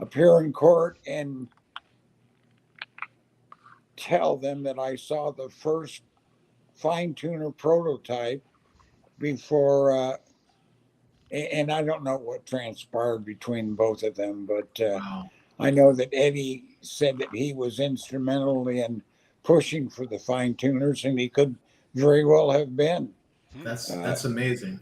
appear in court and tell them that I saw the first fine tuner prototype before, and I don't know what transpired between both of them, but Wow. I know that Eddie said that he was instrumental in pushing for the fine tuners, and he could very well have been. That's amazing.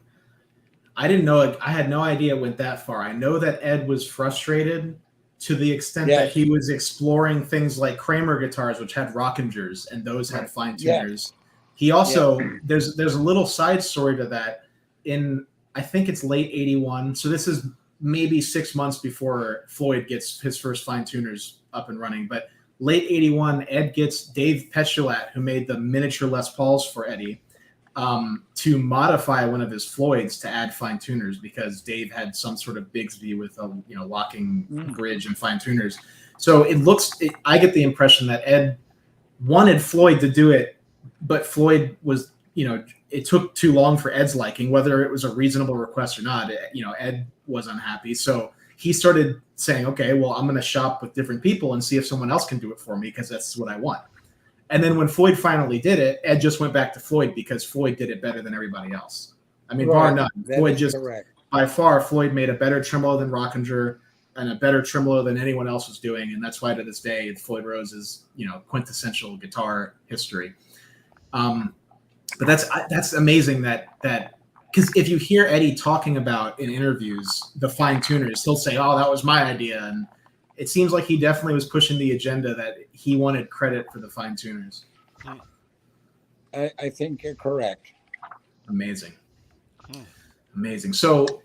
I didn't know it. I had no idea it went that far. I know that Ed was frustrated to the extent that he was exploring things like Kramer guitars, which had Rockingers, and those had fine tuners. He also there's a little side story to that. In, I think it's late '81, so this is maybe 6 months before Floyd gets his first fine tuners up and running. But late '81, Ed gets Dave Petulat, who made the miniature Les Pauls for Eddie, to modify one of his Floyds to add fine tuners, because Dave had some sort of Bigsby with a locking bridge and fine tuners. So I get the impression that Ed wanted Floyd to do it, but Floyd was, it took too long for Ed's liking, whether it was a reasonable request or not. Ed was unhappy. So he started saying, okay, well, I'm going to shop with different people and see if someone else can do it for me, because that's what I want. And then when Floyd finally did it, Ed just went back to Floyd because Floyd did it better than everybody else. I mean, bar none. Floyd just, by far, Floyd made a better tremolo than Rockinger and a better tremolo than anyone else was doing. And that's why to this day, Floyd Rose is, quintessential guitar history. But that's amazing that because if you hear Eddie talking about in interviews the fine tuners, he'll say, "Oh, that was my idea," and it seems like he definitely was pushing the agenda that he wanted credit for the fine tuners. I think you're correct. Amazing. Amazing. So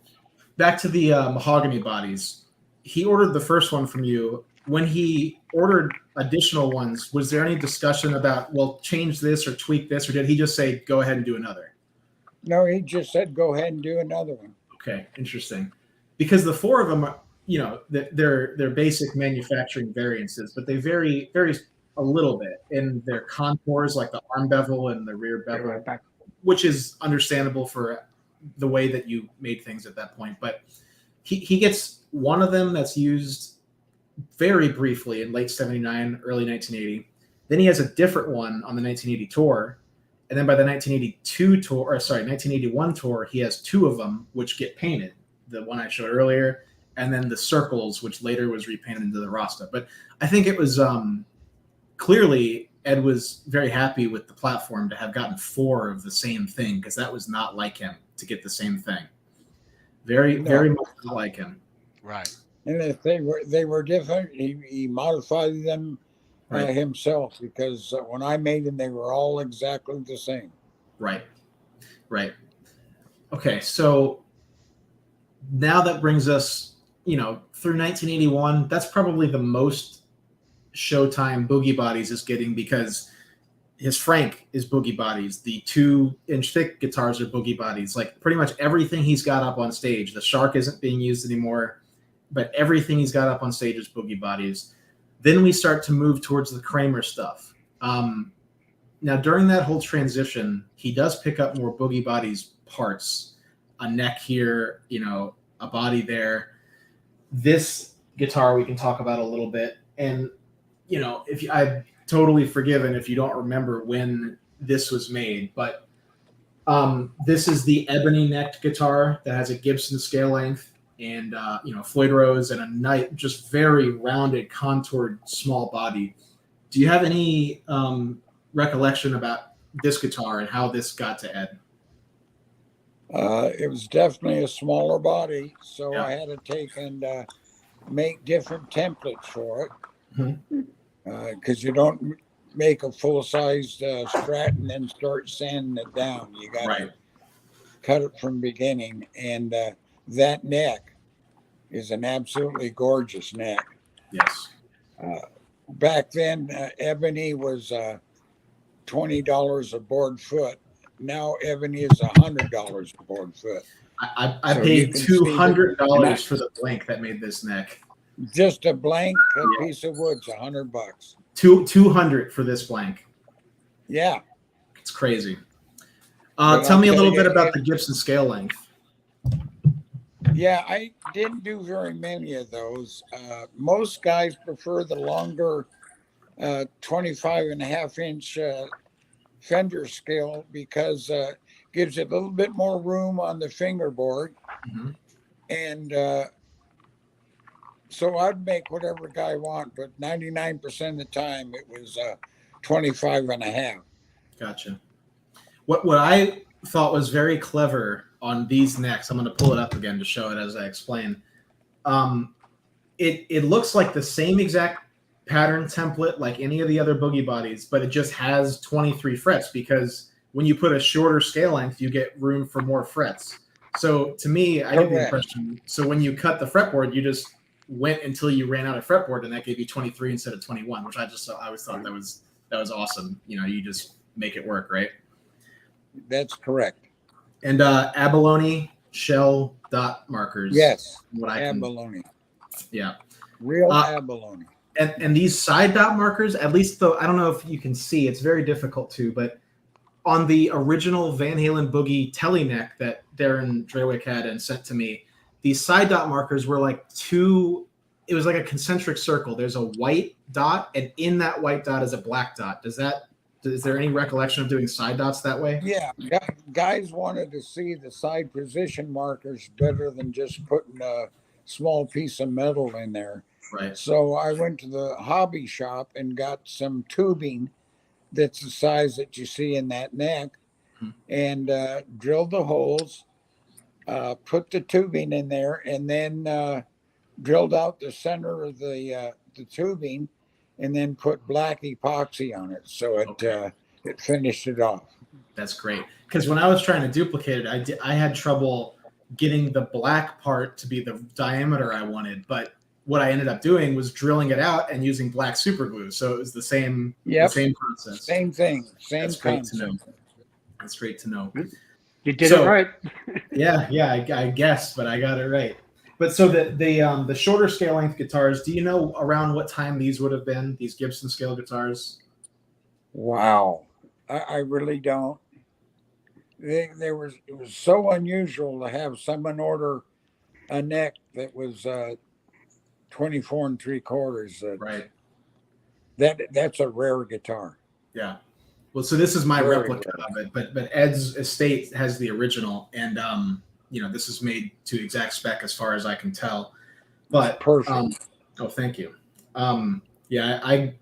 back to the mahogany bodies. He ordered the first one from you. When he ordered additional ones, was there any discussion about, well, change this or tweak this, or did he just say, go ahead and do another? No, he just said, go ahead and do another one. Okay, interesting. Because the four of them are, they're basic manufacturing variances, but they vary a little bit in their contours, like the arm bevel and the rear bevel, which is understandable for the way that you made things at that point. But he gets one of them that's used very briefly in late 79, early 1980. Then he has a different one on the 1980 tour. And then by the 1981 tour, he has two of them which get painted. The one I showed earlier, and then the circles, which later was repainted into the Rasta. But I think it was clearly Ed was very happy with the platform to have gotten 4 of the same thing, because that was not like him to get the same thing. Very much not like him. Right. And if they were different, he modified them himself, because when I made them, they were all exactly the same. Right. Okay, so now that brings us, through 1981. That's probably the most showtime Boogie Bodys is getting, because his Frank is Boogie Bodys. The 2-inch thick guitars are Boogie Bodys. Like pretty much everything he's got up on stage. The Shark isn't being used anymore, but everything he's got up on stage is Boogie Bodys. Then we start to move towards the Kramer stuff. Now, during that whole transition, he does pick up more Boogie Bodys parts, a neck here, a body there. This guitar we can talk about a little bit. And, if I'm totally forgiven if you don't remember when this was made, but this is the ebony necked guitar that has a Gibson scale length and, Floyd Rose and a nice, just very rounded, contoured small body. Do you have any recollection about this guitar and how this got to Ed? It was definitely a smaller body, so I had to take and make different templates for it, because you don't make a full-sized Strat and then start sanding it down. You got to cut it from beginning, and that neck is an absolutely gorgeous neck. Yes. Back then, ebony was $20 a board foot. Now ebony is $100 a board foot. I paid $200 for the blank that made this neck. Just a blank piece of wood's $100. $200 for this blank. Yeah, it's crazy. Tell me a little bit about the Gibson scale length. Yeah, I didn't do very many of those. Most guys prefer the longer 25.5-inch Fender scale, because gives it a little bit more room on the fingerboard. And so I'd make whatever guy want, but 99% of the time it was 25.5. Gotcha. What I thought was very clever on these necks, I'm going to pull it up again to show it as I explain. It looks like the same exact pattern template like any of the other Boogie Bodys, but it just has 23 frets, because when you put a shorter scale length, you get room for more frets. So to me, I get the impression, so when you cut the fretboard, you just went until you ran out of fretboard, and that gave you 23 instead of 21, which I always thought that was awesome. You just make it work, right? That's correct. And abalone shell dot markers. Yes, abalone. Yeah. Real abalone. And these side dot markers, at least though, I don't know if you can see, it's very difficult to, but on the original Van Halen Boogie Telly neck that Darren Drewick had and sent to me, these side dot markers were like it was like a concentric circle. There's a white dot, and in that white dot is a black dot. Is there any recollection of doing side dots that way? Yeah, guys wanted to see the side position markers better than just putting a small piece of metal in there. Right. So I went to the hobby shop and got some tubing that's the size that you see in that neck, and drilled the holes, put the tubing in there, and then drilled out the center of the tubing, and then put black epoxy on it, so it finished it off. That's great, because when I was trying to duplicate it, I had trouble getting the black part to be the diameter I wanted, but what I ended up doing was drilling it out and using black super glue. So it was the same process. Same thing. That's great to know. That's great to know. You did it right. yeah, I guess, but I got it right. But so the shorter scale length guitars, do you know around what time these would have been, these Gibson scale guitars? Wow. I really don't. It was so unusual to have someone order a neck that was 24 3/4. Right. That's a rare guitar. Yeah. Well, so this is my Very replica rare. of it, but Ed's estate has the original, and this is made to exact spec as far as I can tell. But Perfect. oh, thank you. I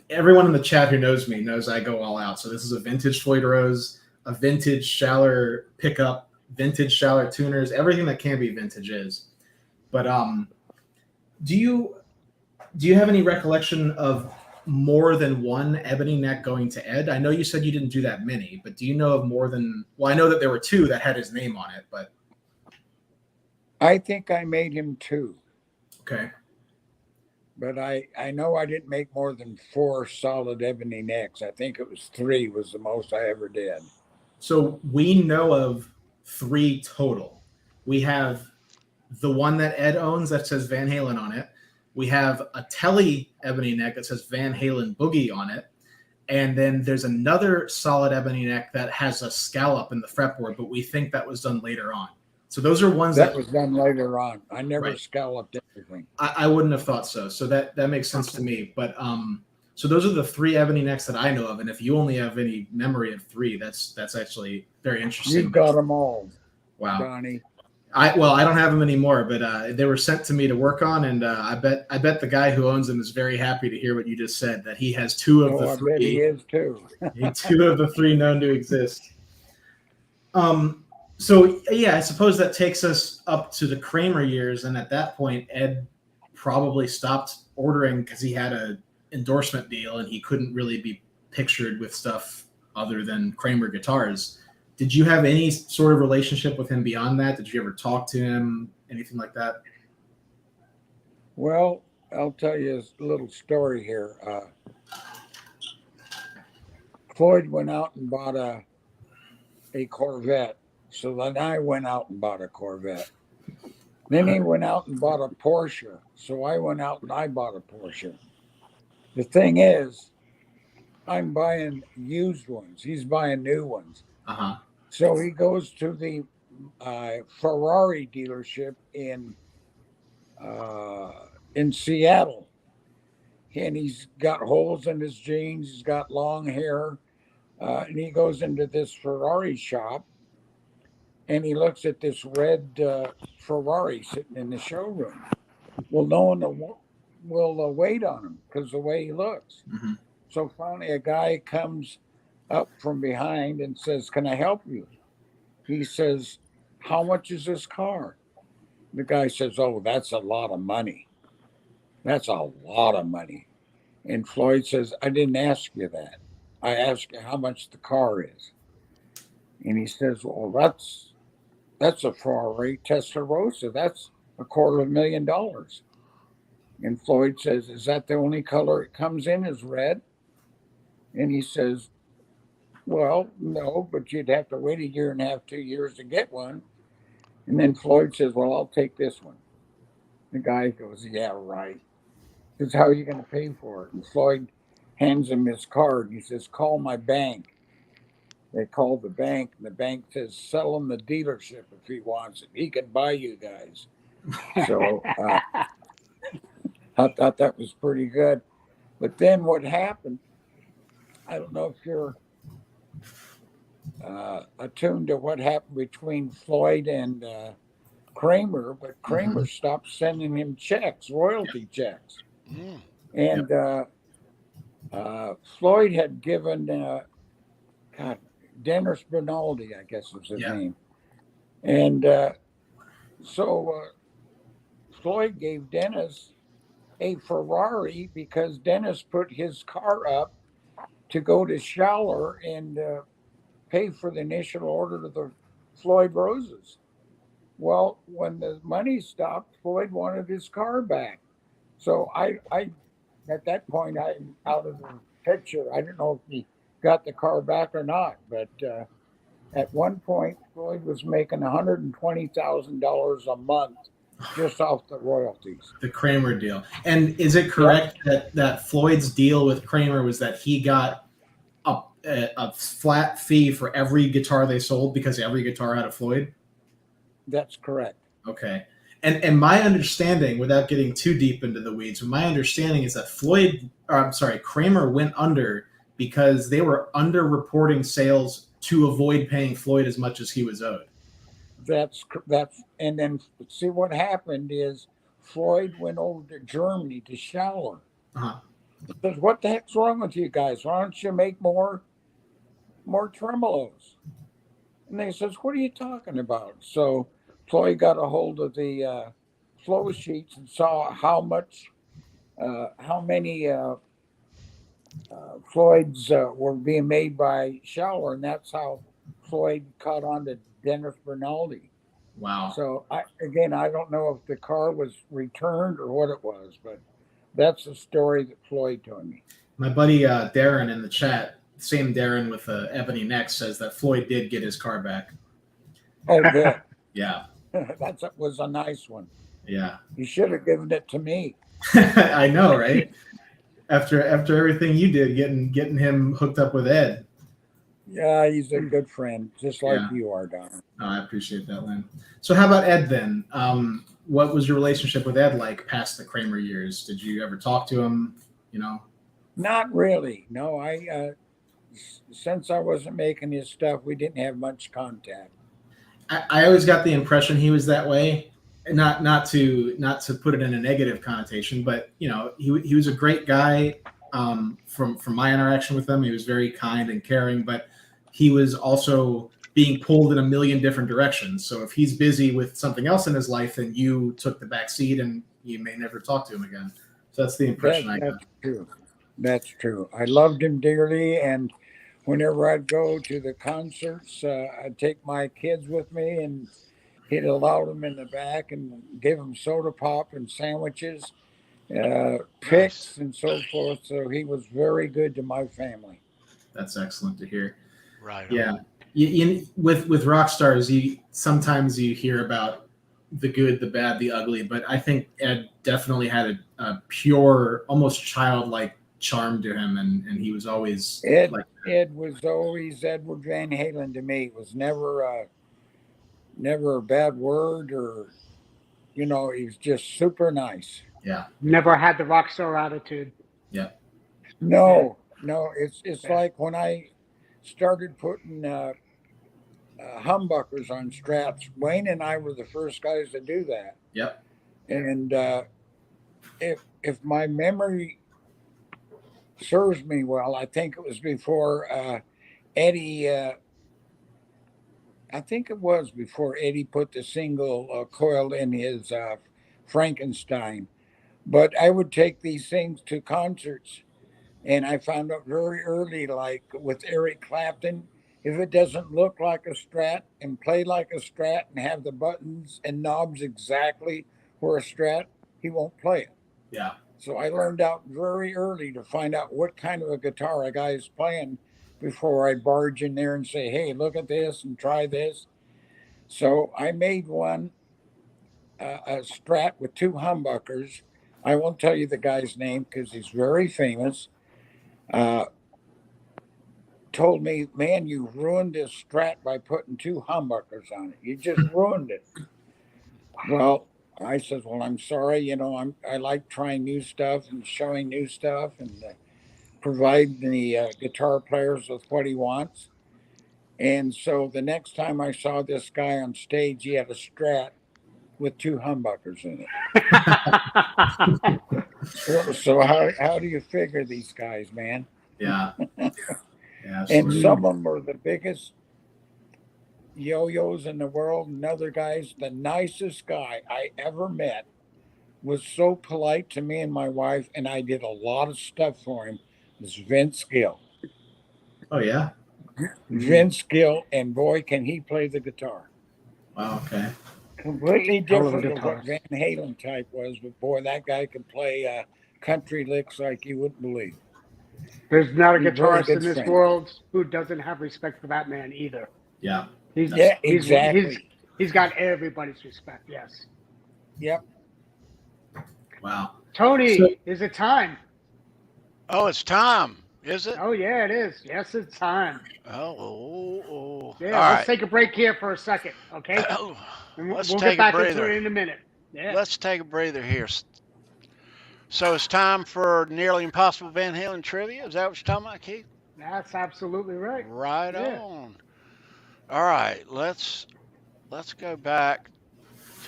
everyone in the chat who knows me knows I go all out. So this is a vintage Floyd Rose, a vintage Schaller pickup, vintage Schaller tuners, everything that can be vintage is. But do you have any recollection of more than one ebony neck going to Ed? I know you said you didn't do that many, but do you know of more than? Well, I know that there were 2 that had his name on it, but I think I made him 2. okay. But I know I didn't make more than 4 solid ebony necks. I think it was 3 was the most I ever did. So we know of 3 total. We have the one that Ed owns that says Van Halen on it. We have a Telly ebony neck that says Van Halen Boogie on it. And then there's another solid ebony neck that has a scallop in the fretboard, but we think that was done later on. So those are ones that was done later on. I never Right. scalloped everything. I wouldn't have thought so. So that makes sense to me. But so those are the 3 ebony necks that I know of. And if you only have any memory of 3, that's actually very interesting. You've got them all. Wow. Donny. I don't have them anymore, but they were sent to me to work on, and I bet the guy who owns them is very happy to hear what you just said, that he has 2 of the I 3. bet he is too. 2 of the 3 known to exist. So yeah, I suppose that takes us up to the Kramer years, and at that point, Ed probably stopped ordering because he had an endorsement deal, and he couldn't really be pictured with stuff other than Kramer guitars. Did you have any sort of relationship with him beyond that? Did you ever talk to him? Anything like that? Well, I'll tell you a little story here. Floyd went out and bought a Corvette. So then I went out and bought a Corvette. Then he went out and bought a Porsche. So I went out and I bought a Porsche. The thing is, I'm buying used ones. He's buying new ones. Uh-huh. So he goes to the Ferrari dealership in Seattle, and he's got holes in his jeans. He's got long hair, and he goes into this Ferrari shop, and he looks at this red Ferrari sitting in the showroom. Well, no one will wait on him because the way he looks. Mm-hmm. So finally, a guy comes up from behind and says, "Can I help you?" He says, "How much is this car?" The guy says, "Oh, that's a lot of money. That's a lot of money." And Floyd says, "I didn't ask you that. I asked you how much the car is." And he says, "Well, that's a Ferrari Testarossa. That's $250,000. And Floyd says, "Is that the only color it comes in is red?" And he says, "Well, no, but you'd have to wait 1.5 years, 2 years to get one." And then Floyd says, "Well, I'll take this one." The guy goes, "Yeah, right." He says, "How are you going to pay for it?" And Floyd hands him his card. He says, "Call my bank." They call the bank, and the bank says, "Sell him the dealership if he wants it. He can buy you guys." So I thought that was pretty good. But then what happened, I don't know if you're attuned to what happened between Floyd and Kramer, but Kramer stopped sending him checks, royalty checks. And Floyd had given, Dennis Bernaldi, I guess was his name. And so Floyd gave Dennis a Ferrari because Dennis put his car up to go to Schaller and pay for the initial order of the Floyd Roses. Well, when the money stopped, Floyd wanted his car back. So I at that point, I'm out of the picture. I don't know if he got the car back or not, but at one point, Floyd was making $120,000 a month just off the royalties. The Kramer deal. And is it correct that Floyd's deal with Kramer was that he got a flat fee for every guitar they sold because every guitar had a Floyd? That's correct. Okay. And my understanding, without getting too deep into the weeds, my understanding is that Kramer went under because they were underreporting sales to avoid paying Floyd as much as he was owed. That's and then see what happened is Floyd went over to Germany to shower. Uh-huh. He says, "What the heck's wrong with you guys? Why don't you make more tremolos?" And they says, "What are you talking about?" So Floyd got a hold of the flow sheets and saw how many Floyds were being made by Shower, and that's how Floyd caught on to Dennis Bernaldi. Wow. So I don't know if the car was returned or what it was, but that's the story that Floyd told me. My buddy Darren in the chat, same Darren with Ebony Neck, says that Floyd did get his car back. Oh, good. Yeah. That was a nice one. Yeah. You should have given it to me. I know, right? After everything you did, getting him hooked up with Ed. Yeah, he's a good friend, just like you are, Don. Oh, I appreciate that, Lynn. So how about Ed then? What was your relationship with Ed like past the Kramer years? Did you ever talk to him? Not really. No, since I wasn't making his stuff, we didn't have much contact. I always got the impression he was that way. Not to put it in a negative connotation, but he was a great guy. From my interaction with him, he was very kind and caring, but he was also being pulled in a million different directions. So if he's busy with something else in his life, then you took the back seat and you may never talk to him again. So that's the impression I got. True. That's true. I loved him dearly, and whenever I'd go to the concerts, I'd take my kids with me, and he'd allow them in the back and give them soda pop and sandwiches, picks, and so forth. So he was very good to my family. That's excellent to hear. Right. Yeah. With rock stars, sometimes you hear about the good, the bad, the ugly, but I think Ed definitely had a pure, almost childlike charm to him, and he was always Ed was always Edward Van Halen to me. It was never a bad word, or he was just super nice. Yeah. Never had the rock star attitude. Yeah. No, it's like when I started putting humbuckers on straps, Wayne and I were the first guys to do that. Yep. And if my memory serves me well, I think it was before Eddie. I think it was before Eddie put the single coil in his Frankenstein. But I would take these things to concerts, and I found out very early, like with Eric Clapton, if it doesn't look like a Strat and play like a Strat and have the buttons and knobs exactly for a Strat, he won't play it. Yeah. So I learned out very early to find out what kind of a guitar a guy is playing before I barge in there and say, "Hey, look at this and try this." So I made one, a Strat with two humbuckers. I won't tell you the guy's name because he's very famous. Told me, "Man, you ruined this Strat by putting two humbuckers on it. You just ruined it." Well, I said, "Well, I'm sorry. I like trying new stuff and showing new stuff and providing the guitar players with what he wants." And so the next time I saw this guy on stage, he had a Strat with two humbuckers in it. So how do you figure these guys, man? Yeah. Yeah, and some of them are the biggest yo-yos in the world, and other guys. The nicest guy I ever met was so polite to me and my wife, and I did a lot of stuff for him, was Vince Gill. Oh, yeah? Vince Gill, and boy, can he play the guitar. Wow, okay. Completely different than what Van Halen type was, but boy, that guy could play country licks like you wouldn't believe. There's not a guitarist in this world who doesn't have respect for that man either. Yeah. Exactly. He's got everybody's respect. Yes. Yep. Wow. Tony, is it time? Oh, it's time. Is it? Oh, yeah, it is. Yes, it's time. Oh. Yeah, let's take a break here for a second, okay? Let's we'll take get back a into breather. it in a minute. Yeah, let's take a breather here. So it's time for Nearly Impossible Van Halen trivia. Is that what you're talking about, Keith? that's absolutely right. Right Yeah. on. All right, let's go back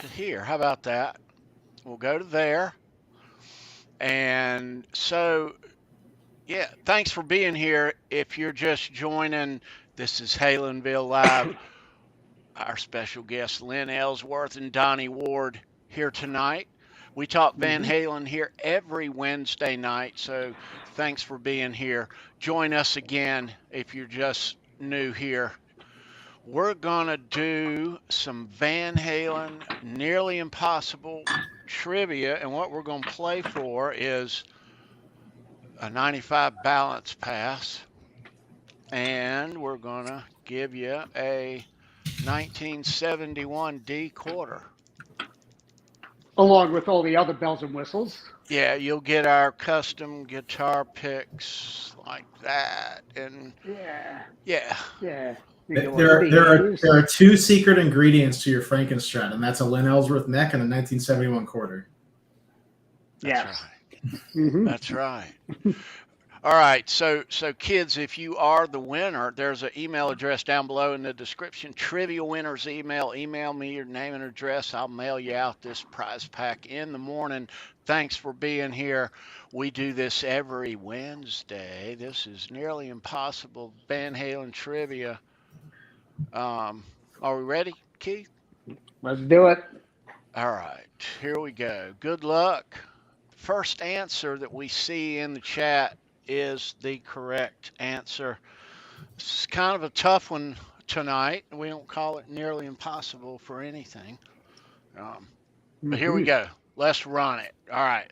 to here. How about that? We'll go to there. And so, yeah, thanks for being here. If you're just joining, this is HALENVILLE Live. Our special guests, Lynn Ellsworth and Donny Ward, here tonight. We talk Van Halen here every Wednesday night, so thanks for being here. Join us again if you're just new here. We're going to do some Van Halen Nearly Impossible trivia, and what we're going to play for is a 95 balance pass, and we're going to give you a 1971 D quarter. Along with all the other bells and whistles. Yeah, you'll get our custom guitar picks like that, and yeah. There are two secret ingredients to your Frankenstrat, and that's a Lynn Ellsworth neck and a 1971 quarter. That's right. That's right. All right, so kids, if you are the winner, there's an email address down below in the description. Trivia winners email me your name and address. I'll mail you out this prize pack in the morning. Thanks for being here. We do this every Wednesday. This is Nearly Impossible Van Halen trivia. Are we ready, Keith? Let's do it. All right, here we go. Good luck. First answer that we see in the chat is the correct answer. It's kind of a tough one tonight. We don't call it Nearly Impossible for anything. But here we go. Let's run it. All right.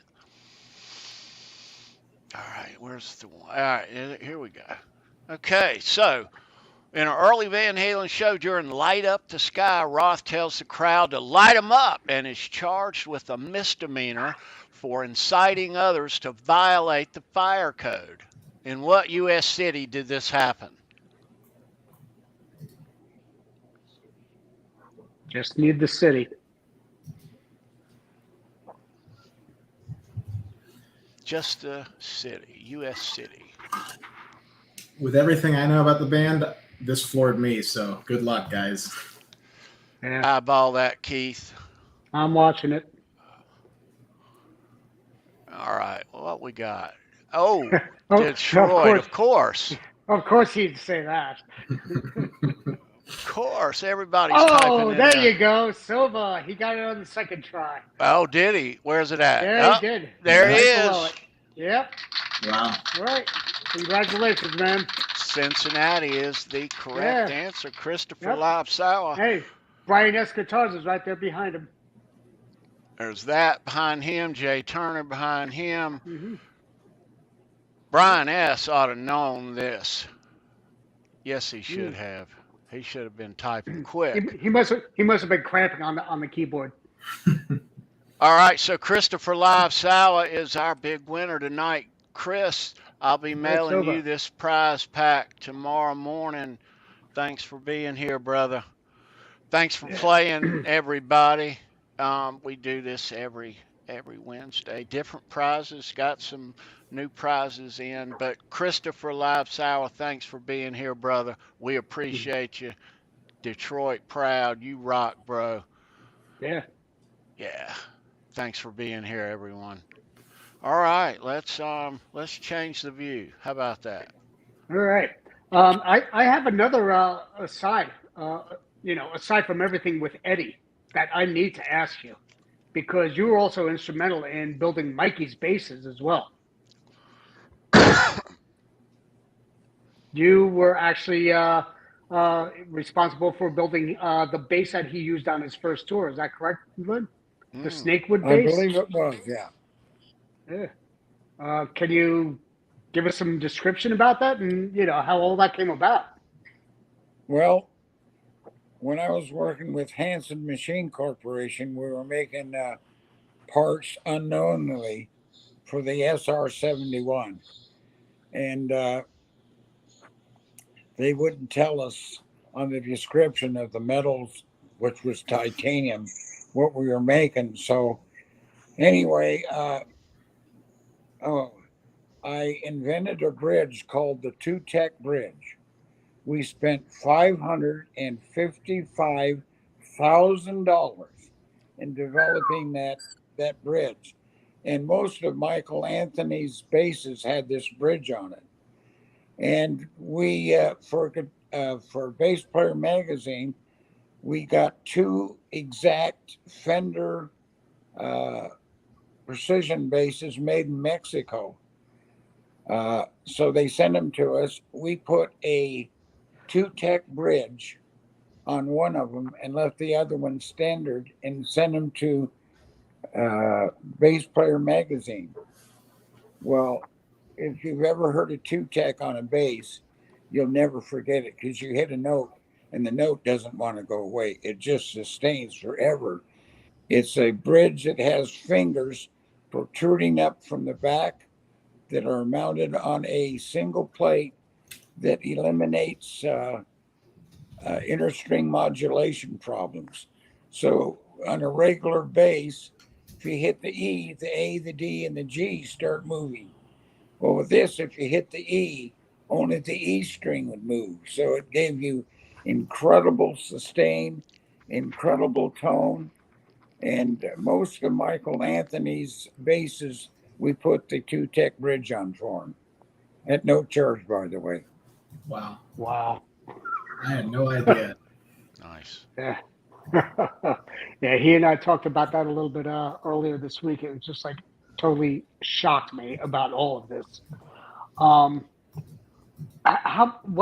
Where's the one? All right, here we go. Okay, so in an early Van Halen show during Light Up the Sky, Roth tells the crowd to light him up and is charged with a misdemeanor for inciting others to violate the fire code. In what U.S. city did this happen? Just need the city. Just a city, U.S. city. With everything I know about the band, this floored me, so good luck, guys. Yeah. Eyeball that, Keith. I'm watching it. All right, what we got? Oh, Oh, Detroit, of course. Of course he'd say that. Of course, everybody's typing in there you go. Silva. He got it on the second try. Oh, did he? Where's it at? Yeah, he did. There Right he below is. it. Yep. Wow. All right. Congratulations, man. Cincinnati is the correct answer. Christopher Lobsauer. Hey, Brian S. Guitars is right there behind him. There's that behind him. Jay Turner behind him. Brian S. ought to have known this. Yes, he should have. He should have been typing quick. He must have been cramping on the keyboard. All right, so Christopher Lobsauer is our big winner tonight. Chris, I'll be mailing you this prize pack tomorrow morning. Thanks for being here, brother. Thanks for playing, everybody. We do this every Wednesday. Different prizes, got some new prizes in. But Christopher Lobsauer, thanks for being here, brother. We appreciate you. Detroit proud. You rock, bro. Yeah. Yeah. Thanks for being here, everyone. All right, let's change the view. How about that? All right. I have another aside. Aside from everything with Eddie, that I need to ask you, because you were also instrumental in building Mikey's basses as well. You were actually responsible for building the bass that he used on his first tour. Is that correct, Lynn? The Snakewood bass? I believe it was, yeah. Yeah. Can you give us some description about that and, how all that came about? Well, when I was working with Hanson Machine Corporation, we were making parts unknowingly for the SR-71. And they wouldn't tell us on the description of the metals, which was titanium, what we were making. So anyway, I invented a bridge called the Two-Tech Bridge. We spent $555,000 in developing that bridge, and most of Michael Anthony's basses had this bridge on it. And we for Bass Player Magazine, we got 2 exact Fender precision basses made in Mexico. So they sent them to us. We put a Two-Tech bridge on one of them and left the other one standard and sent them to Bass Player Magazine. Well, if you've ever heard a Two-Tech on a bass, you'll never forget it, because you hit a note and the note doesn't want to go away. It just sustains forever. It's a bridge that has fingers protruding up from the back that are mounted on a single plate that eliminates inner string modulation problems. So on a regular bass, if you hit the E, the A, the D, and the G start moving. Well, with this, if you hit the E, only the E string would move. So it gave you incredible sustain, incredible tone. And most of Michael Anthony's basses, we put the Two-Tech bridge on for him. At no charge, by the way. Wow. Wow. I had no idea. Nice. Yeah. Yeah, he and I talked about that a little bit earlier this week. It was just like totally shocked me about all of this. What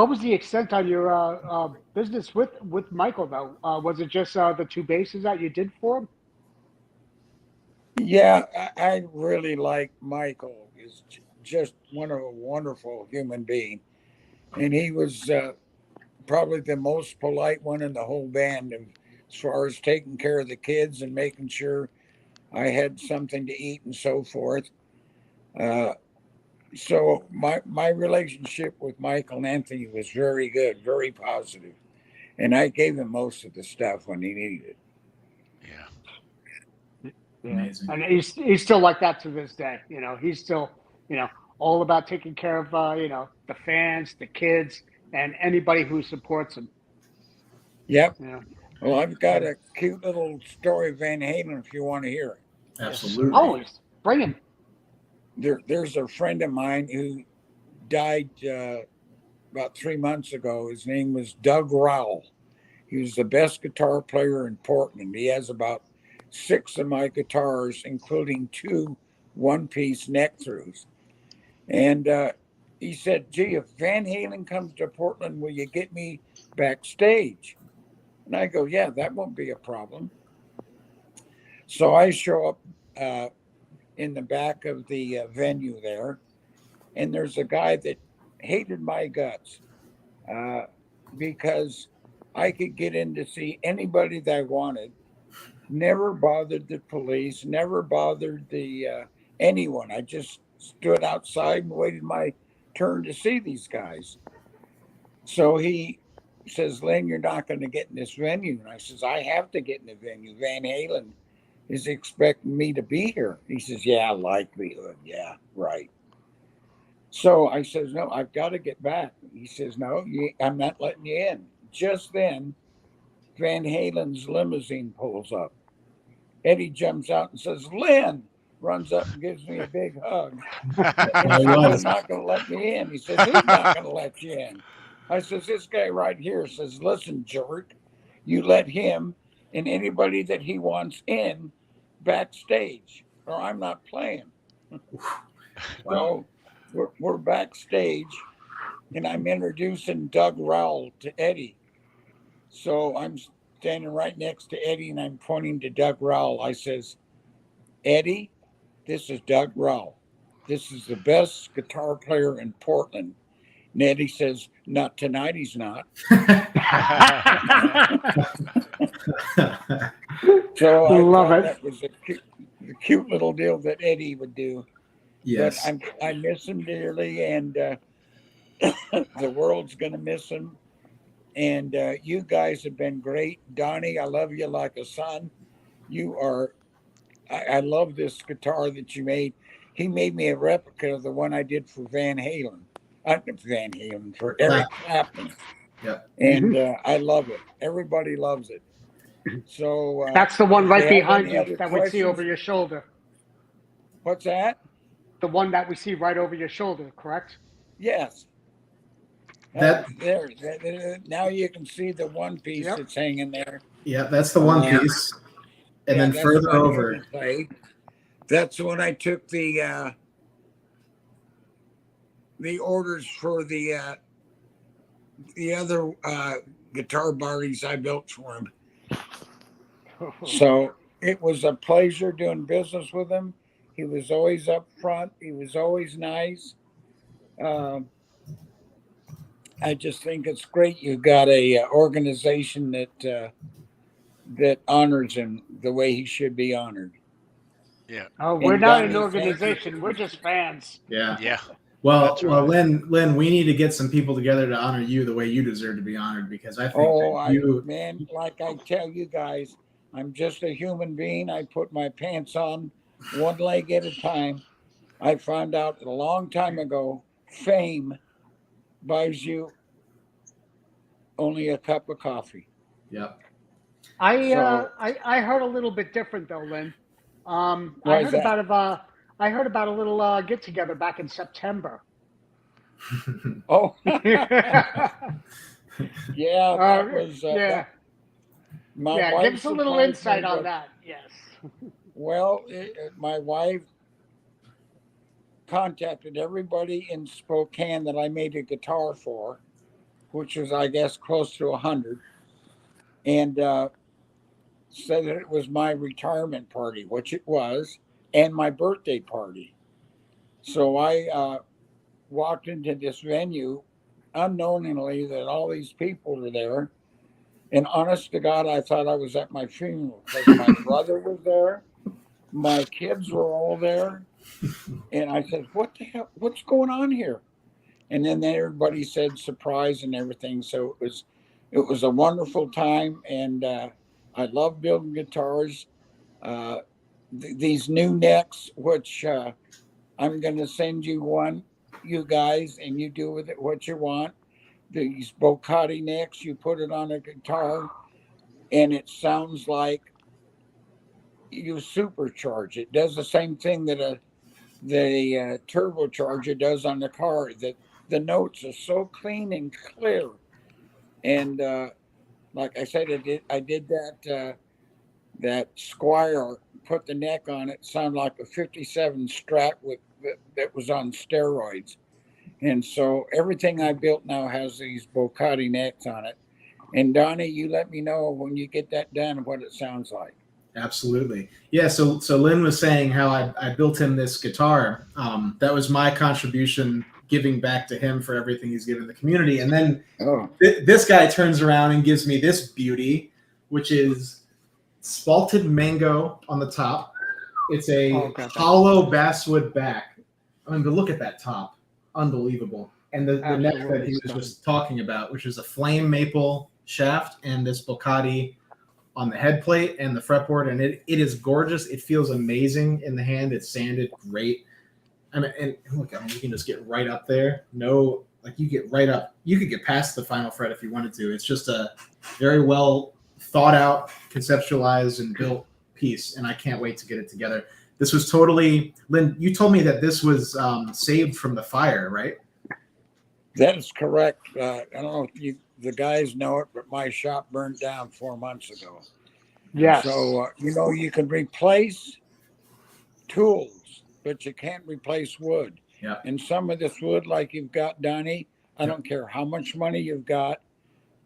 was the extent on your business with Michael though? Was it just the 2 basses that you did for him? Yeah, I really like Michael. He's just one of a wonderful human being. And he was probably the most polite one in the whole band as far as taking care of the kids and making sure I had something to eat and so forth. So my relationship with Michael Anthony was very good, very positive. And I gave him most of the stuff when he needed it. Yeah. Yeah. Amazing. And he's still like that to this day. He's still, all about taking care of, the fans, the kids, and anybody who supports him. Yep. Yeah. Well, I've got a cute little story of Van Halen if you want to hear it. Absolutely. Always bring him. There's a friend of mine who died about 3 months ago. His name was Doug Rowell. He was the best guitar player in Portland. He has about 6 of my guitars, including 2 one-piece neck-throughs. And he said, gee, if Van Halen comes to Portland, will you get me backstage? And I go, yeah, that won't be a problem. So I show up in the back of the venue there, and there's a guy that hated my guts because I could get in to see anybody that I wanted, never bothered the police, never bothered the anyone. I just stood outside and waited my turn to see these guys. So he says, Lynn, you're not going to get in this venue. And I says, I have to get in the venue. Van Halen is expecting me to be here. He says, yeah, likelihood. Yeah, right. So I says, no, I've got to get back. He says, no, I'm not letting you in. Just then, Van Halen's limousine pulls up. Eddie jumps out and says, Lynn, runs up and gives me a big hug. And he was not going to let me in. He says, who's not going to let you in? I says, this guy right here says, listen, jerk, you let him and anybody that he wants in backstage, or I'm not playing. So we're backstage, and I'm introducing Doug Rowell to Eddie. So I'm standing right next to Eddie, and I'm pointing to Doug Rowell. I says, Eddie, this is Doug Rowell. This is the best guitar player in Portland. And Eddie says, not tonight, he's not. So I love it. That was a cute little deal that Eddie would do. Yes. But I miss him dearly, and the world's going to miss him. And you guys have been great. Donny, I love you like a son. you are. I love this guitar that you made. He made me a replica of the one I did for Van Halen. Van Halen, for Eric Clapton. Yep. And I love it. Everybody loves it. So That's the one if right they have behind any you other that we see over questions- your shoulder. What's that? The one that we see right over your shoulder, correct? Yes. That- Now you can see the one piece Yep. that's hanging there. Yeah, that's the one piece. And Yeah, then that's further my over. heavy plate. That's when I took the orders for the other guitar bodies I built for him. So it was a pleasure doing business with him. He was always up front. He was always nice. I just think it's great you've got a organization that honors him the way he should be honored. Yeah. Oh, we're And not Donny, an thank organization. you. We're just fans. Yeah. Yeah. Well, That's right. Lynn, we need to get some people together to honor you the way you deserve to be honored, because I think Man, like I tell you guys, I'm just a human being. I put my pants on one leg at a time. I found out a long time ago, fame buys you only a cup of coffee. Yep. I heard a little bit different though, Lynn. I Why is heard that? about a little get together back in September. Oh, Yeah. yeah, that was yeah. my Yeah, wife give us a little surprised insight me on with- that. Yes. Well, my wife contacted everybody in Spokane that I made a guitar for, which was, I guess, close to 100, and said that it was my retirement party, which it was, and my birthday party. So I walked into this venue unknowingly that all these people were there. And honest to God, I thought I was at my funeral because my brother was there. My kids were all there. And I said, what the hell? What's going on here? And then everybody said surprise and everything. So it was a wonderful time. And I love building guitars. These new necks, which I'm going to send you one, you guys, and you do with it what you want. These Bocati necks, you put it on a guitar, and it sounds like you supercharge. It does the same thing that the turbocharger does on the car. That the notes are so clean and clear. And like I said, I did that Squire, put the neck on it, sounded like a 57 Strat that was on steroids. And so everything I built now has these Bocati necks on it. And Donny, you let me know when you get that done what it sounds like. Absolutely. Yeah. So Lynn was saying how I built him this guitar. That was my contribution, giving back to him for everything he's given the community. And then this guy turns around and gives me this beauty, which is spalted mango on the top. It's a hollow basswood back. I mean, but look at that top. Unbelievable. And the neck that he was just talking about, which is a flame maple shaft and this Bocati on the head plate and the fretboard, and it is gorgeous. It feels amazing in the hand. It's sanded great. I mean, and look, I mean, you can just get right up there. No, like you get right up. You could get past the final fret if you wanted to. It's just a very well thought out, conceptualized, and built piece, and I can't wait to get it together. This was totally, Lynn, you told me that this was saved from the fire, right? That is correct. I don't know if the guys know it, but my shop burned down 4 months ago. Yes. So, you can replace tools, but you can't replace wood. Yeah. And some of this wood, like you've got, Donny, I don't care how much money you've got,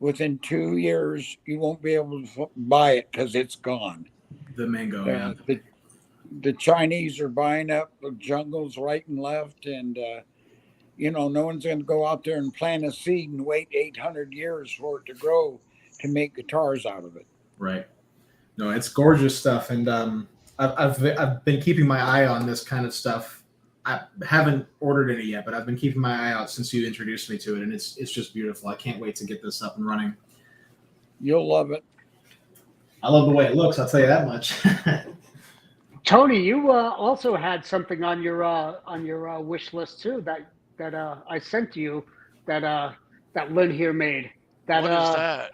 within 2 years, you won't be able to buy it because it's gone. The mango, yeah. The Chinese are buying up the jungles right and left, and no one's going to go out there and plant a seed and wait 800 years for it to grow to make guitars out of it. Right. No, it's gorgeous stuff, and I've been keeping my eye on this kind of stuff. I haven't ordered any yet, but I've been keeping my eye out since you introduced me to it, and it's just beautiful. I can't wait to get this up and running. You'll love it. I love the way it looks. I'll tell you that much. Tony, you also had something on your wish list too that I sent to you that Lynn here made. That What is that?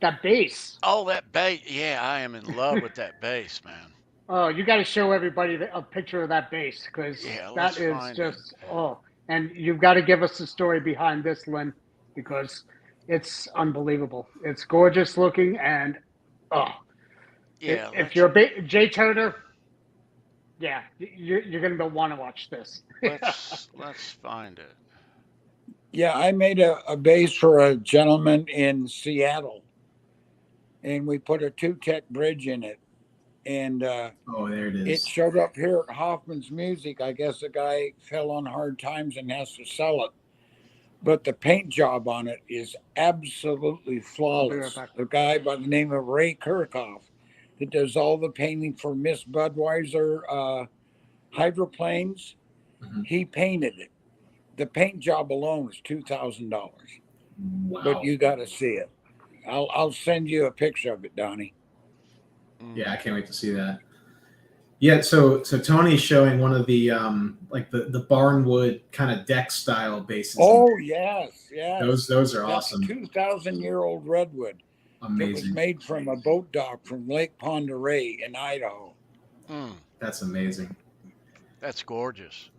That bass. Oh, that bass. Yeah, I am in love with that bass, man. Oh, you got to show everybody a picture of that bass because Yeah, that let's is find just it. and you've got to give us the story behind this, Lynn, because it's unbelievable. It's gorgeous looking and Yeah, if you're a Jay Turner, yeah, you're gonna want to watch this. let's find it. Yeah, I made a bass for a gentleman in Seattle, and we put a 2-tech bridge in it. And Oh, there it it is. showed up here at Hoffman's Music. I guess the guy fell on hard times and has to sell it. But the paint job on it is absolutely flawless. back. The guy by the name of Ray Kirchhoff that does all the painting for Miss Budweiser hydroplanes, he painted it. The paint job alone is $2,000. Wow. But you got to see it. I'll send you a picture of it, Donnie. Yeah, I can't wait to see that. Yeah, so Tony's showing one of the like the barnwood kind of deck style bases. Oh yes. Those are That's awesome. 2,000-year-old redwood. It was Amazing. made from a boat dock from Lake Pend Oreille in Idaho. That's amazing. That's gorgeous.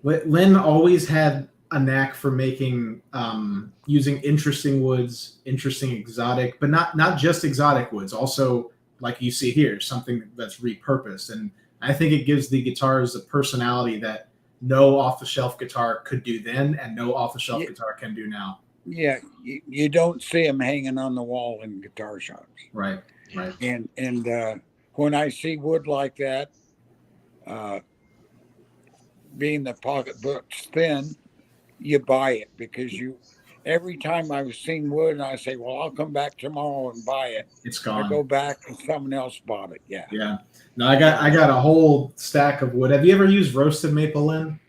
Lynn always had a knack for making using interesting woods, interesting exotic, but not just exotic woods, also like you see here, something that's repurposed. And I think it gives the guitars a personality that no off-the-shelf guitar could do then and no off-the-shelf guitar can do now. Yeah, you don't see them hanging on the wall in guitar shops. Right. And when I see wood like that, being the pocketbook's thin, you buy it because every time I've seen wood and I say, well, I'll come back tomorrow and buy it. It's gone. I go back and someone else bought it. Yeah. Yeah. No, I got a whole stack of wood. Have you ever used roasted maple, Lynn?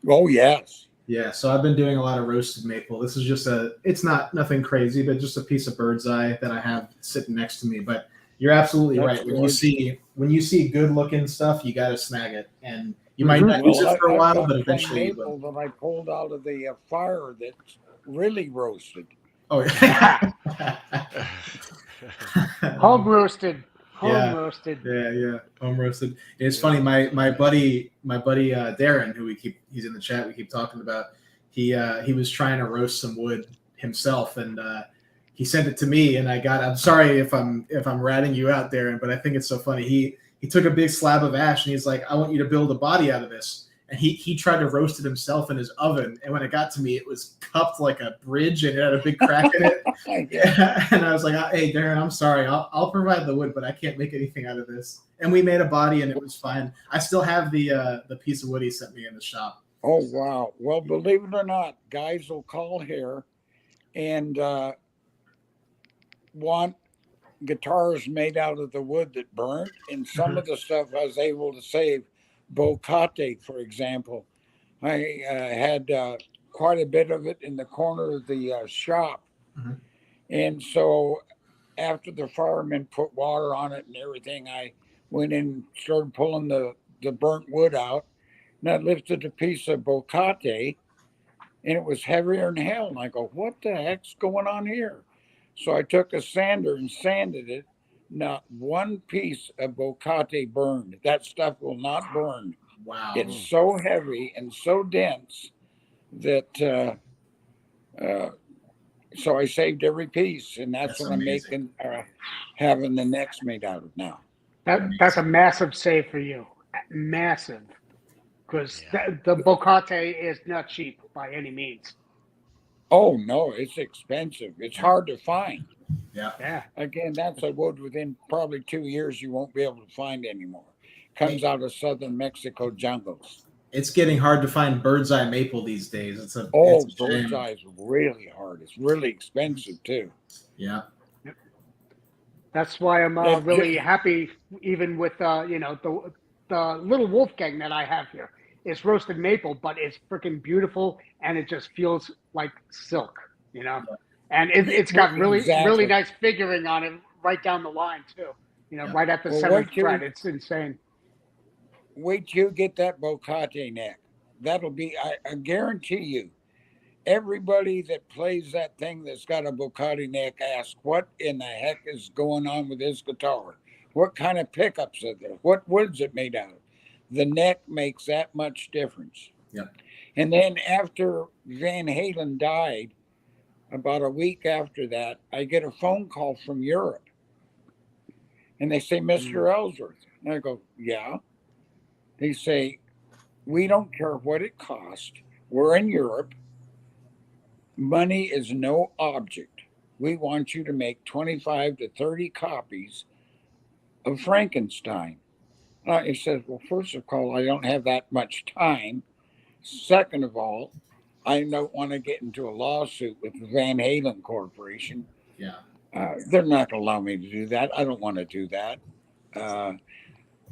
Oh, yes. Yeah. So I've been doing a lot of roasted maple. This is just it's not nothing crazy, but just a piece of bird's eye that I have sitting next to me. But you're absolutely right. When you see good looking stuff, you got to snag it. And you might not use it for a while, but eventually you will. That I pulled out of the fire that's really roasted. Oh, yeah. Home roasted. Roasted. Yeah. Home roasted. It's funny. My buddy Darren, he's in the chat. We keep talking about. He was trying to roast some wood himself, and he sent it to me. And I'm sorry if I'm ratting you out, Darren, but I think it's so funny. He took a big slab of ash and he's like, I want you to build a body out of this. And he tried to roast it himself in his oven. And when it got to me, it was cupped like a bridge and it had a big crack in it. Yeah. And I was like, hey, Darren, I'm sorry. I'll provide the wood, but I can't make anything out of this. And we made a body and it was fine. I still have the piece of wood he sent me in the shop. Oh, wow. Well, believe it or not, guys will call here and want guitars made out of the wood that burned. And some of the stuff I was able to save. Bocate, for example, I had quite a bit of it in the corner of the shop. And so after the firemen put water on it and everything, I went in and started pulling the burnt wood out. And I lifted a piece of bocate and it was heavier than hell. And I go, what the heck's going on here? So I took a sander and sanded it. Not one piece of bocate burned. That stuff will not burn. Wow. It's so heavy and so dense that so I saved every piece, and that's what amazing. I'm making having the necks made out of now. That's a massive save for you. Massive. Because the bocate is not cheap by any means. Oh no, it's expensive. It's hard to find. Yeah. Again, that's a wood within probably 2 years you won't be able to find anymore. Comes out of southern Mexico jungles. It's getting hard to find bird's eye maple these days. It's a bird's eye is really hard. It's really expensive too. Yeah. That's why I'm really happy, even with the little Wolfgang that I have here. It's roasted maple, but it's freaking beautiful, and it just feels like silk, And it's got really nice figuring on it right down the line too. Yeah. Right at the Well, seventh what you- fret. It's insane. Wait till you get that bocate neck. That'll be, I guarantee you, everybody that plays that thing that's got a bocate neck asks, what in the heck is going on with this guitar? What kind of pickups are there? What wood's it made out of? The neck makes that much difference. Yeah. And then after Van Halen died, about a week after that, I get a phone call from Europe. And they say, Mr. Ellsworth. And I go, yeah. They say, we don't care what it costs. We're in Europe. Money is no object. We want you to make 25 to 30 copies of Frankenstein. He says, well, first of all, I don't have that much time. Second of all, I don't want to get into a lawsuit with the Van Halen Corporation. Yeah. They're not going to allow me to do that. I don't want to do that.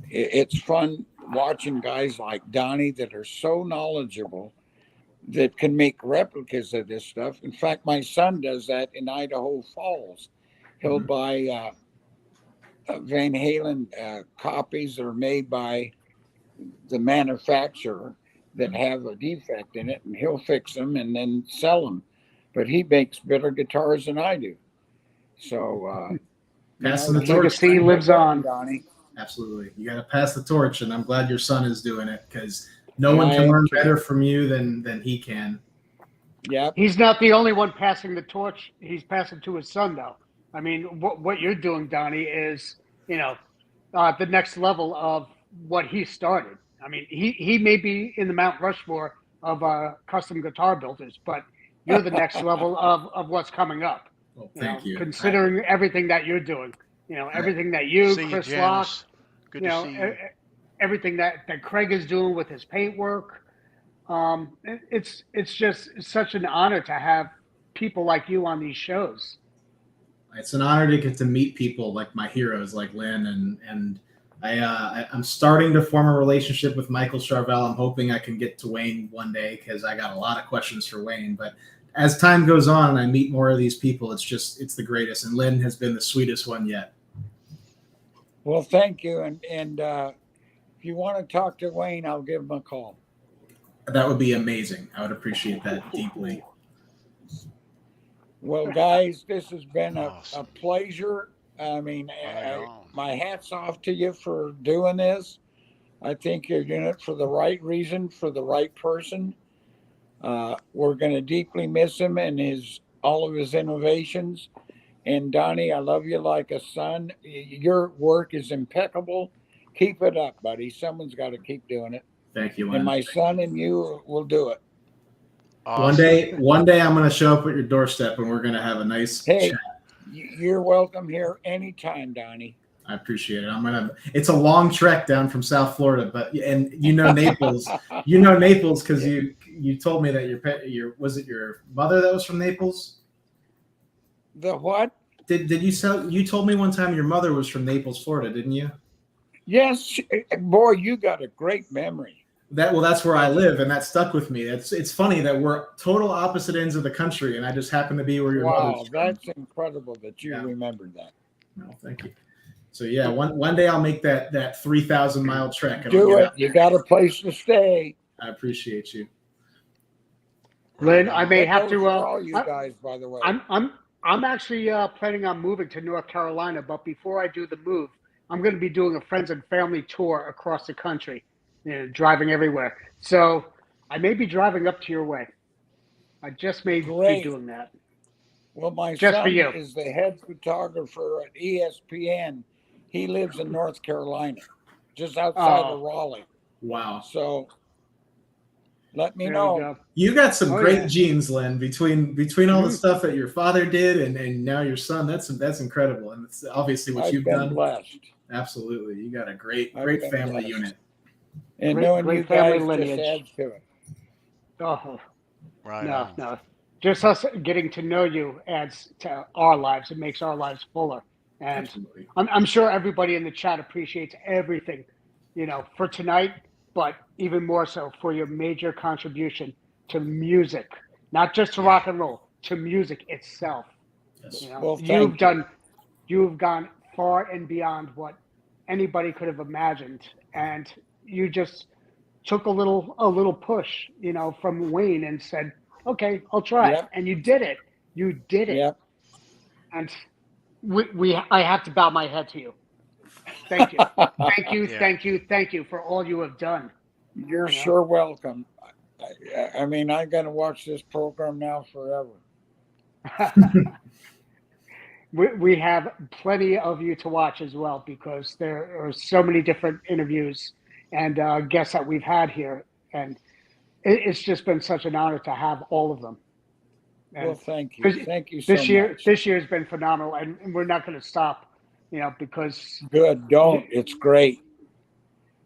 It's fun watching guys like Donny that are so knowledgeable that can make replicas of this stuff. In fact, my son does that in Idaho Falls. He'll buy Van Halen copies that are made by the manufacturer that have a defect in it, and he'll fix them and then sell them. But he makes better guitars than I do. So Passing the the torch. legacy lives on. Donny. Absolutely. You got to pass the torch, and I'm glad your son is doing it because no one can learn better from you than he can. Yeah. He's not the only one passing the torch. He's passing to his son, though. I mean, what you're doing, Donny, is, the next level of what he started. I mean, he may be in the Mount Rushmore of custom guitar builders, but you're the next level of what's coming up. Well, thank you. Considering everything that you're doing, everything that you, See you, Chris Locke, Janice. Good to see you. everything that Craig is doing with his paintwork. It's just such an honor to have people like you on these shows. It's an honor to get to meet people like my heroes, like Lynn, and I'm starting to form a relationship with Michael Charvel. I'm hoping I can get to Wayne one day because I got a lot of questions for Wayne. But as time goes on and I meet more of these people, it's the greatest. And Lynn has been the sweetest one yet. Well, thank you. And if you want to talk to Wayne, I'll give him a call. That would be amazing. I would appreciate that deeply. Well, guys, this has been a Awesome. pleasure. I mean, Right on. my hat's off to you for doing this. I think you're doing it for the right reason, for the right person. We're going to deeply miss him and all of his innovations. And Donny, I love you like a son. Your work is impeccable. Keep it up, buddy. Someone's got to keep doing it. Thank you, And Lynn. my son and you will do it. Awesome. One day I'm going to show up at your doorstep and we're going to have a nice Hey, chat. you're welcome here anytime, Donny. I appreciate it. It's a long trek down from South Florida, but Naples. You know Naples because you told me that was it your mother that was from Naples? The what? Did you told me one time your mother was from Naples, Florida, didn't you? Yes, boy, you got a great memory. That's where I live, and that stuck with me. It's funny that we're total opposite ends of the country, and I just happen to be where your mother's from. That's incredible that you remembered that. No, thank you. So yeah, one day I'll make that 3,000 mile trek. And Do it. You got a place to stay. I appreciate you. Lynn, I may That have goes to. for all you guys, by the way. I'm actually planning on moving to North Carolina, but before I do the move, I'm going to be doing a friends and family tour across the country, driving everywhere. So I may be driving up to your way. I just may be doing that. Well, my Just son for you. is the head photographer at ESPN. He lives in North Carolina, just outside of Raleigh. Wow. So let me There know. we go. You got some Oh, great yeah. genes, Lynn, between all the stuff that your father did and now your son. That's incredible. And it's obviously what I've you've been done. blessed. Absolutely. You got a great I've family been blessed. unit. And Great- knowing great you family guys lineage. just adds to it. Oh, Right no, on. no. Just us getting to know you adds to our lives. It makes our lives fuller. And Absolutely. I'm sure everybody in the chat appreciates everything, for tonight, but even more so for your major contribution to music, not just to rock and roll, to music itself. Yes. Well, You've done you've gone far and beyond what anybody could have imagined, and you just took a little push, from Wayne and said, "Okay, I'll try," Yep. and you did it. You did it, Yep. and I have to bow my head to you. Thank you, thank you, Yeah. thank you for all you have done. You're sure welcome. I mean, I'm going to watch this program now forever. We have plenty of you to watch as well, because there are so many different interviews and guests that we've had here, and it's just been such an honor to have all of them. And Well, thank you. Thank you so this year, much. This year has been phenomenal, and we're not going to stop, because Good. Don't. It's great.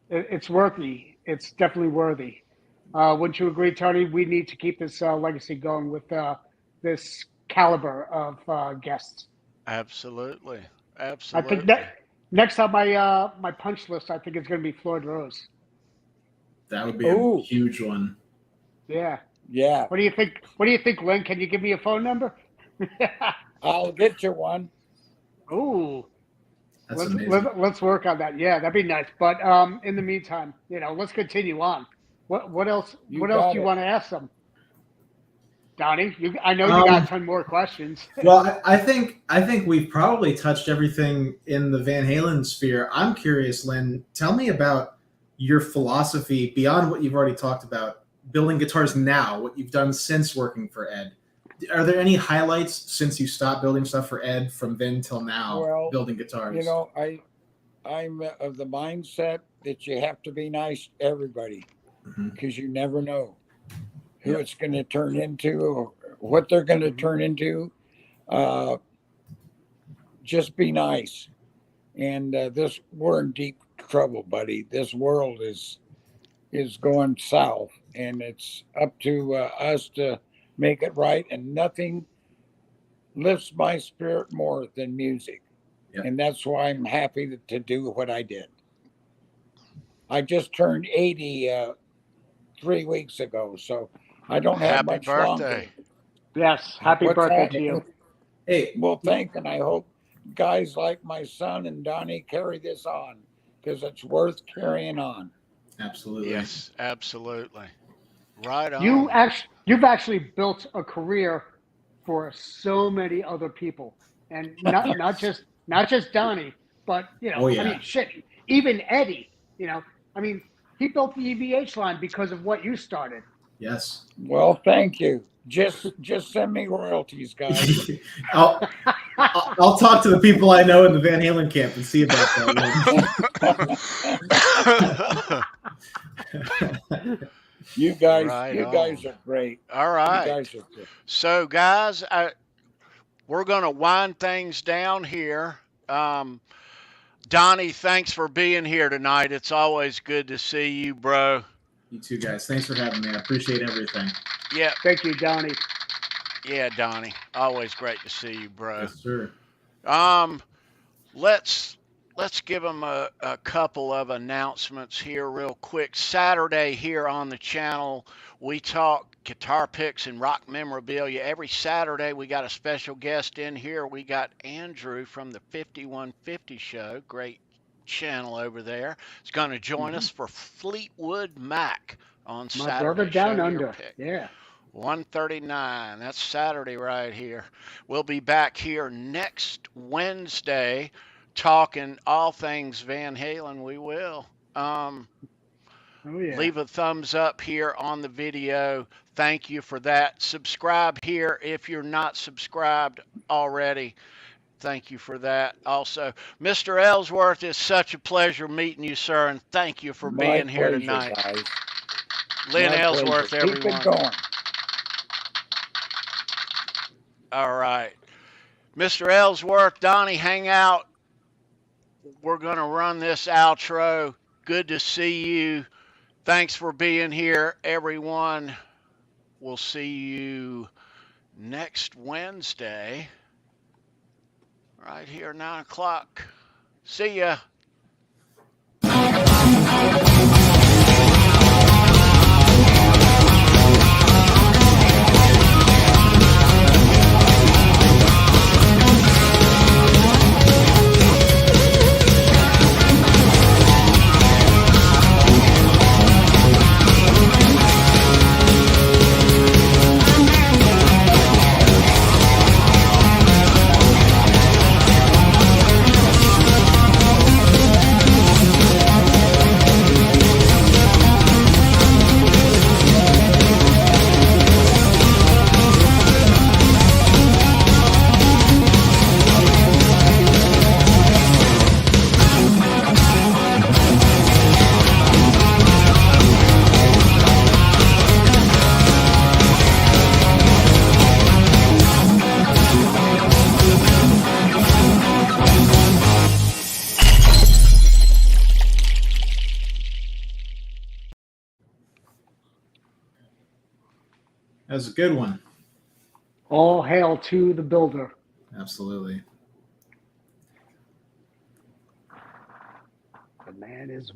it's worthy. It's definitely worthy. Wouldn't you agree, Tony? We need to keep this legacy going with this caliber of guests. Absolutely. I Absolutely. think next on my punch list, I think it's going to be Floyd Rose. That would be a huge one. Yeah. Yeah. What do you think? What do you think, Lynn? Can you give me a phone number? I'll get you one. Ooh. That's amazing. Let's work on that. Yeah, that'd be nice. But in the meantime, let's continue on. What else? What else do you want to ask them? Donnie, I know you got a ton more questions. Well, I think we've probably touched everything in the Van Halen sphere. I'm curious, Lynn, tell me about your philosophy beyond what you've already talked about, building guitars now, what you've done since working for Ed. Are there any highlights since you stopped building stuff for Ed from then till now, building guitars? I'm of the mindset that you have to be nice to everybody, because you never know who it's going to turn into or what they're going to turn into. Just be nice. And we're in deep trouble, buddy. This world is going south, and it's up to us to make it right. And nothing lifts my spirit more than music. Yep. And that's why I'm happy to do what I did. I just turned 80 3 weeks ago, so I don't have much longer. Yes, happy birthday to you. Hey, well, and I hope guys like my son and Donny carry this on, because it's worth carrying on. Absolutely. Yes, absolutely. Right on. You've actually built a career for so many other people, and not just Donny, but I mean, shit, even Eddie. I mean, he built the EVH line because of what you started. Yes. Well, thank you. Just send me royalties, guys. I'll talk to the people I know in the Van Halen camp and see about that. You guys are great. All right. You guys are good. So, guys, we're going to wind things down here. Donnie, thanks for being here tonight. It's always good to see you, bro. You too, guys. Thanks for having me. I appreciate everything. Yeah. Thank you, Donnie. Yeah, Donnie. Always great to see you, bro. Yes, sir. Let's give them a couple of announcements here real quick. Saturday here on the channel, we talk guitar picks and rock memorabilia. Every Saturday, we got a special guest in here. We got Andrew from the 5150 show. Great channel over there. He's going to join us for Fleetwood Mac on Saturday. My brother down under. Yeah. 139. That's Saturday right here. We'll be back here next Wednesday talking all things Van Halen. We will. Leave a thumbs up here on the video. Thank you for that. Subscribe here if you're not subscribed already. Thank you for that. Also, Mr. Ellsworth, it's such a pleasure meeting you, sir, and thank you for being here tonight. Guys. Lynn Ellsworth, everyone. Keep it going. All right. Mr. Ellsworth, Donnie, hang out. We're going to run this outro. Good to see you. Thanks for being here, everyone. We'll see you next Wednesday, right here, 9 o'clock. See ya. That was a good one. All hail to the builder. Absolutely. The man is